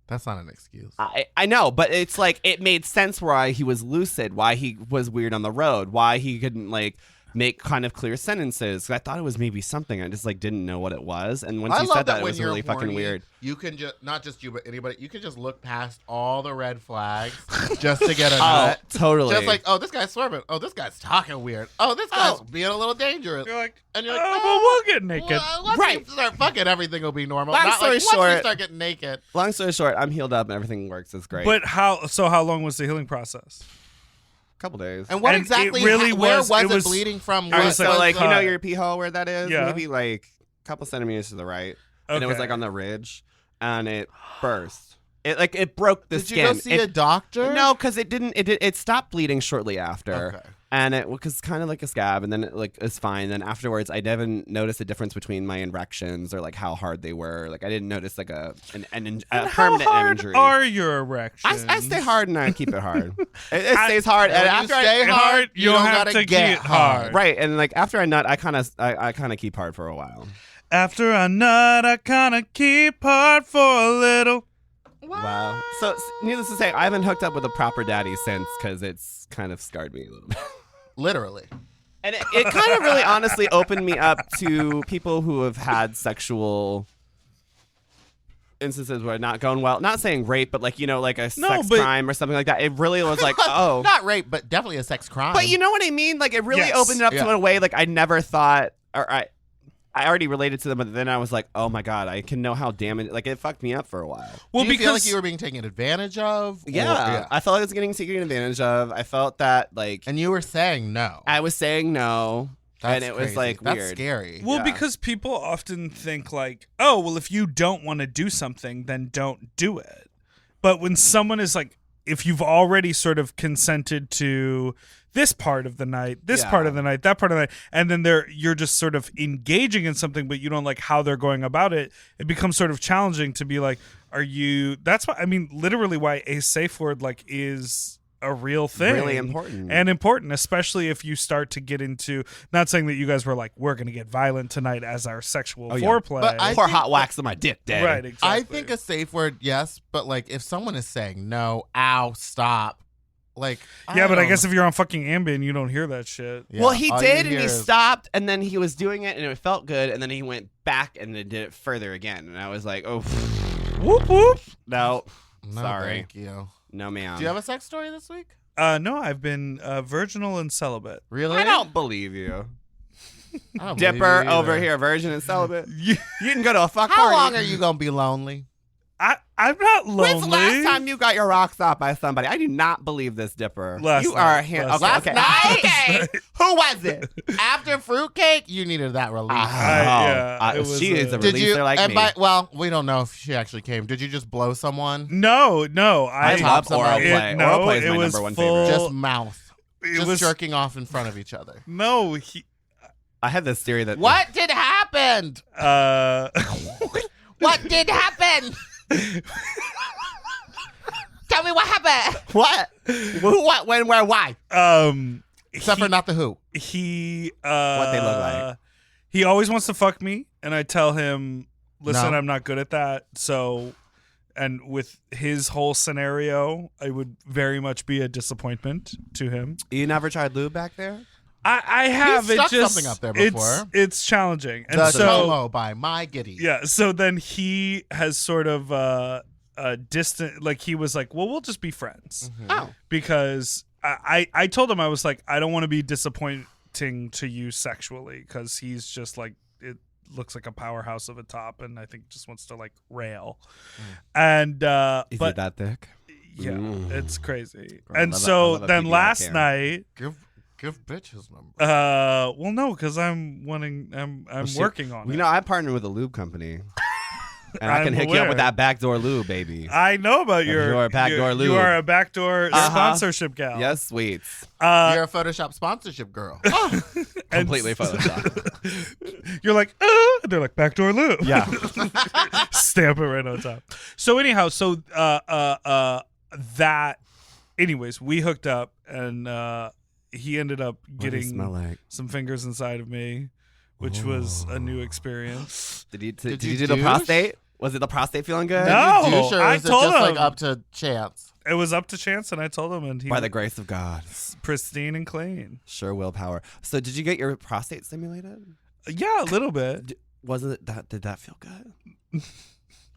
That's not an excuse. I know, but it's like it made sense why he was lucid, why he was weird on the road, why he couldn't like make kind of clear sentences. I thought it was maybe something. I just like didn't know what it was. And once I he love said that, it when was you're really fucking horny, weird. You can just, not just you, but anybody, you can just look past all the red flags just to get a nut. Totally. Just like, oh, this guy's swerving. Oh, this guy's talking weird. Oh, this guy's being a little dangerous. You're like, And you're like, oh, but we'll get naked. Well, once Right. we start fucking, everything will be normal. Long Not story like, once we short- start getting naked. Long story short, I'm healed up and everything works. It's great. But how long was the healing process? a couple days. And what And exactly, it really where was- was it it was- bleeding from? I What was so like, like you uh, know your pee hole where that is? yeah. Maybe like a couple centimeters to the right. And it was Okay. like on the ridge and it burst. It broke the Did skin. you go see a doctor? No, because it stopped bleeding shortly after. Okay. And it was kind of like a scab, and then it like is fine. Then afterwards, I didn't notice a difference between my erections or like how hard they were. Like I didn't notice like a And permanent how hard injury. are your erections? I stay hard and I keep it hard. it stays hard, And and when after you stay I hard, you don't have gotta to get keep hard. right, and like after I nut, I kind of keep hard for a while. After a nut, I kind of keep hard for a little. Wow. So needless to say, I haven't hooked up with a proper daddy since because it's kind of scarred me a little bit. Literally. And it kind of really honestly opened me up to people who have had sexual instances where it's not going well. Not saying rape, but like, like a sex but- crime or something like that. It really was like, oh. Not rape, but definitely a sex crime. But you know what I mean? Like it really Yes. opened it up Yeah. to a way like I never thought, or I already related to them, but then I was like, oh my God, I can know how damaged, like it fucked me up for a while. Well, Do you because feel like you were being taken advantage of? Or- Yeah. I felt like I was getting taken advantage of. I felt that like And you were saying no. I was saying no. That's and it was crazy. like That's weird. scary. Well, Yeah. because people often think like, oh, well, if you don't want to do something, then don't do it. But when someone is like, if you've already sort of consented to this part of the night, this Yeah. part of the night, that part of the night, and then you're just sort of engaging in something, but you don't like how they're going about it, it becomes sort of challenging to be like, that's why, I mean, literally why a safe word like is a real thing. Really important. And important, especially if you start to get into, not saying that you guys were like, we're going to get violent tonight as our sexual yeah. foreplay. But I Pour think- hot wax on my dick, Daddy. right, exactly. I think a safe word, yes, but like if someone is saying no, ow, stop, like yeah, but I don't guess know. if you're on fucking Ambien, you don't hear that shit. Yeah, Well, he all you did, and hear he is- stopped, and then he was doing it, and it felt good, and then he went back and then did it further again, and I was like, oh, Whoop whoop. no, No, sorry, thank you. no, ma'am. Do you have a sex story this week? No, I've been virginal and celibate. Really? I don't believe you. I don't believe Dipper you over either. here, virgin and celibate. Yeah. You can go to a fuck How party. long are you gonna be lonely? I'm not lonely. When's the last time you got your rocks off by somebody? I do not believe this, Dipper. Last you night. are a hand. Last Okay, night. okay. Last Who was it? After fruitcake, you needed that relief. it was, she is a Did you? releaser like and me. well, we don't know if she actually came. Did you just blow someone? No, I I love oral somebody. play. no, Oral play is it my was number one full- favorite. Just mouth. it Just was jerking off in front of each other. no. I had this theory that What did happen? What did happen? Tell me what happened. What? Who? What? When? Where? Why? Except for not the who. He What they look like. He always wants to fuck me, and I tell him, listen, No. I'm not good at that. So, and with his whole scenario, I would very much be a disappointment to him. You never tried lube back there? I have He's it stuck just something up there before. It's challenging, and The so Tomo by My Giddy. yeah. So then he has sort of distant, like he was like, well, we'll just be friends. Oh. Because I told him, I was like, I don't want to be disappointing to you sexually, because he's just like, it looks like a powerhouse of a top, and I think just wants to like rail. And Is but it that thick? yeah, Mm. it's crazy. I And love so a then PBR last camera. night, Give bitch his number. well, no, because I'm shit. working on it. You know, I partnered with a lube company. And I I'm can hook you up aware. with that backdoor lube, baby. I know about If your you're a backdoor you lube. are a backdoor Uh-huh. sponsorship gal. Yes, sweets. You're a Photoshop sponsorship girl. And Completely photoshopped. You're like, they're like backdoor lube. Yeah. Stamp it right on top. So anyhow, that, anyways, we hooked up, and he ended up What does it smell getting like? some fingers inside of me, which was a new experience. Did you Did do you the douche? prostate? Was it the prostate feeling good? No. Did you douche, or I is it told just like him. up to chance? It was up to chance, and I told him, and he By the grace of God. pristine and clean. Sure willpower. So did you get your prostate stimulated? Yeah, a little bit. Wasn't it that? Did that feel good?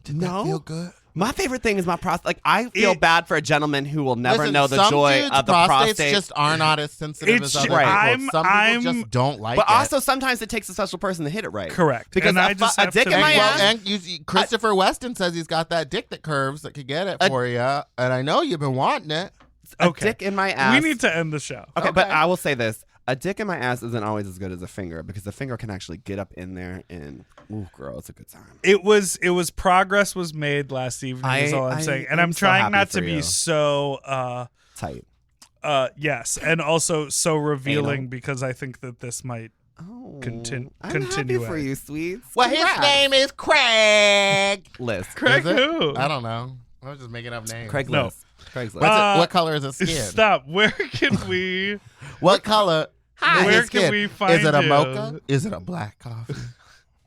Did that feel good? My favorite thing is my prostate. Like, I feel bad for a gentleman who will never Listen, know the some joy dudes' of the prostates prostate. just are not as sensitive It's as other right. people. Some people just don't like But it. also, sometimes it takes a special person to hit it right. Correct. Because And I a just a have dick to in my be- ass. and Christopher Weston says he's got that dick that curves that could get it for you, and I know you've been wanting it. A Okay. dick in my ass. We need to end the show. Okay, but Okay. I will say this. A dick in my ass isn't always as good as a finger because the finger can actually get up in there and, ooh, girl, it's a good time. It was progress was made last evening is all I'm saying. And I'm I'm so trying happy not for to be you. so Tight. yes, and also so revealing Anal. because I think that this might Oh, Continue I'm happy for it. you, sweets. Well, his Congrats. name is Craig. Liz. Craig Is it? who? I don't know. I was just making up names. Craig No. Liz. Craig's Liz. What's it, what color is his skin? Stop. Where can we What color? is Where his can skin? we find Is it a you? mocha? Is it a black coffee?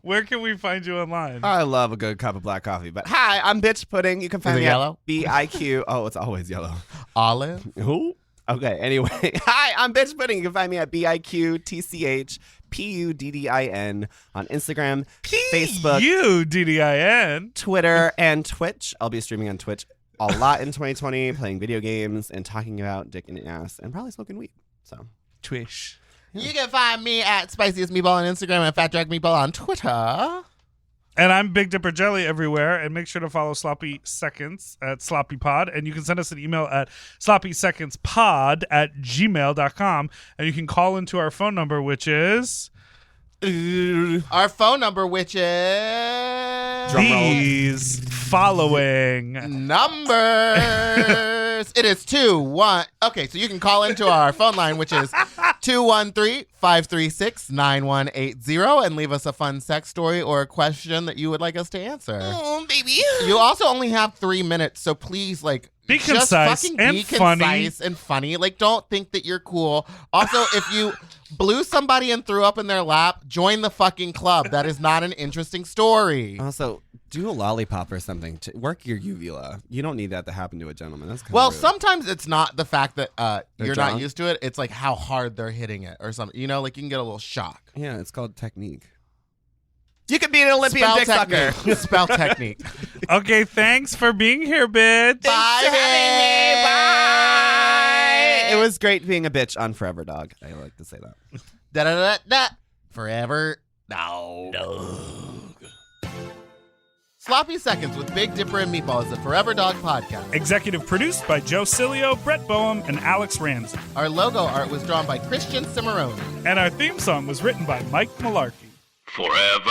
where can we find you online? I love a good cup of black coffee. But hi, I'm Biqtch Pudding. You can find Is it me yellow? at BIQ. Oh, it's always yellow. Olive? Who? Okay, anyway. Hi, I'm Biqtch Pudding. You can find me at BIQTCHPUDDIN on Instagram, Facebook, UDDIN. Twitter, and Twitch. I'll be streaming on Twitch a lot in 2020, playing video games and talking about dick and ass and probably smoking weed. So, Twish. You can find me at Spiciest Meatball on Instagram and Fat Drag Meatball on Twitter. And I'm Big Dipper Jelly everywhere. And make sure to follow Sloppy Seconds at Sloppy Pod. And you can send us an email at sloppysecondspod@gmail.com. And you can call into our phone number, which is Our phone number, which is these following. numbers. It is 2-1. Okay, so you can call into our phone line, which is 213-536-9180, and leave us a fun sex story or a question that you would like us to answer. oh, baby. You also only have 3 minutes, so please, like, Be just concise fucking and be funny. concise and funny. Like, don't think that you're cool. Also, if you blew somebody and threw up in their lap, join the fucking club. That is not an interesting story. Also, do a lollipop or something to work your uvula. You don't need that to happen to a gentleman. That's kind Well, of rude. sometimes it's not the fact that you're not drunk? used to it. It's like how hard they're hitting it or something. You know, like you can get a little shock. Yeah, it's called technique. You could be an Olympian dick sucker. technique. Spell technique. Okay, thanks for being here, bitch. Bye, Thanks for having me. bitch. Bye. It was great being a bitch on Forever Dog. I like to say that. Da da da da. Forever. No. Sloppy Seconds with Big Dipper and Meatball is a Forever Dog podcast. Executive produced by Joe Cilio, Brett Boehm, and Alex Ramsey. Our logo art was drawn by Christian Cimarroni. And our theme song was written by Mike Malarkey. Forever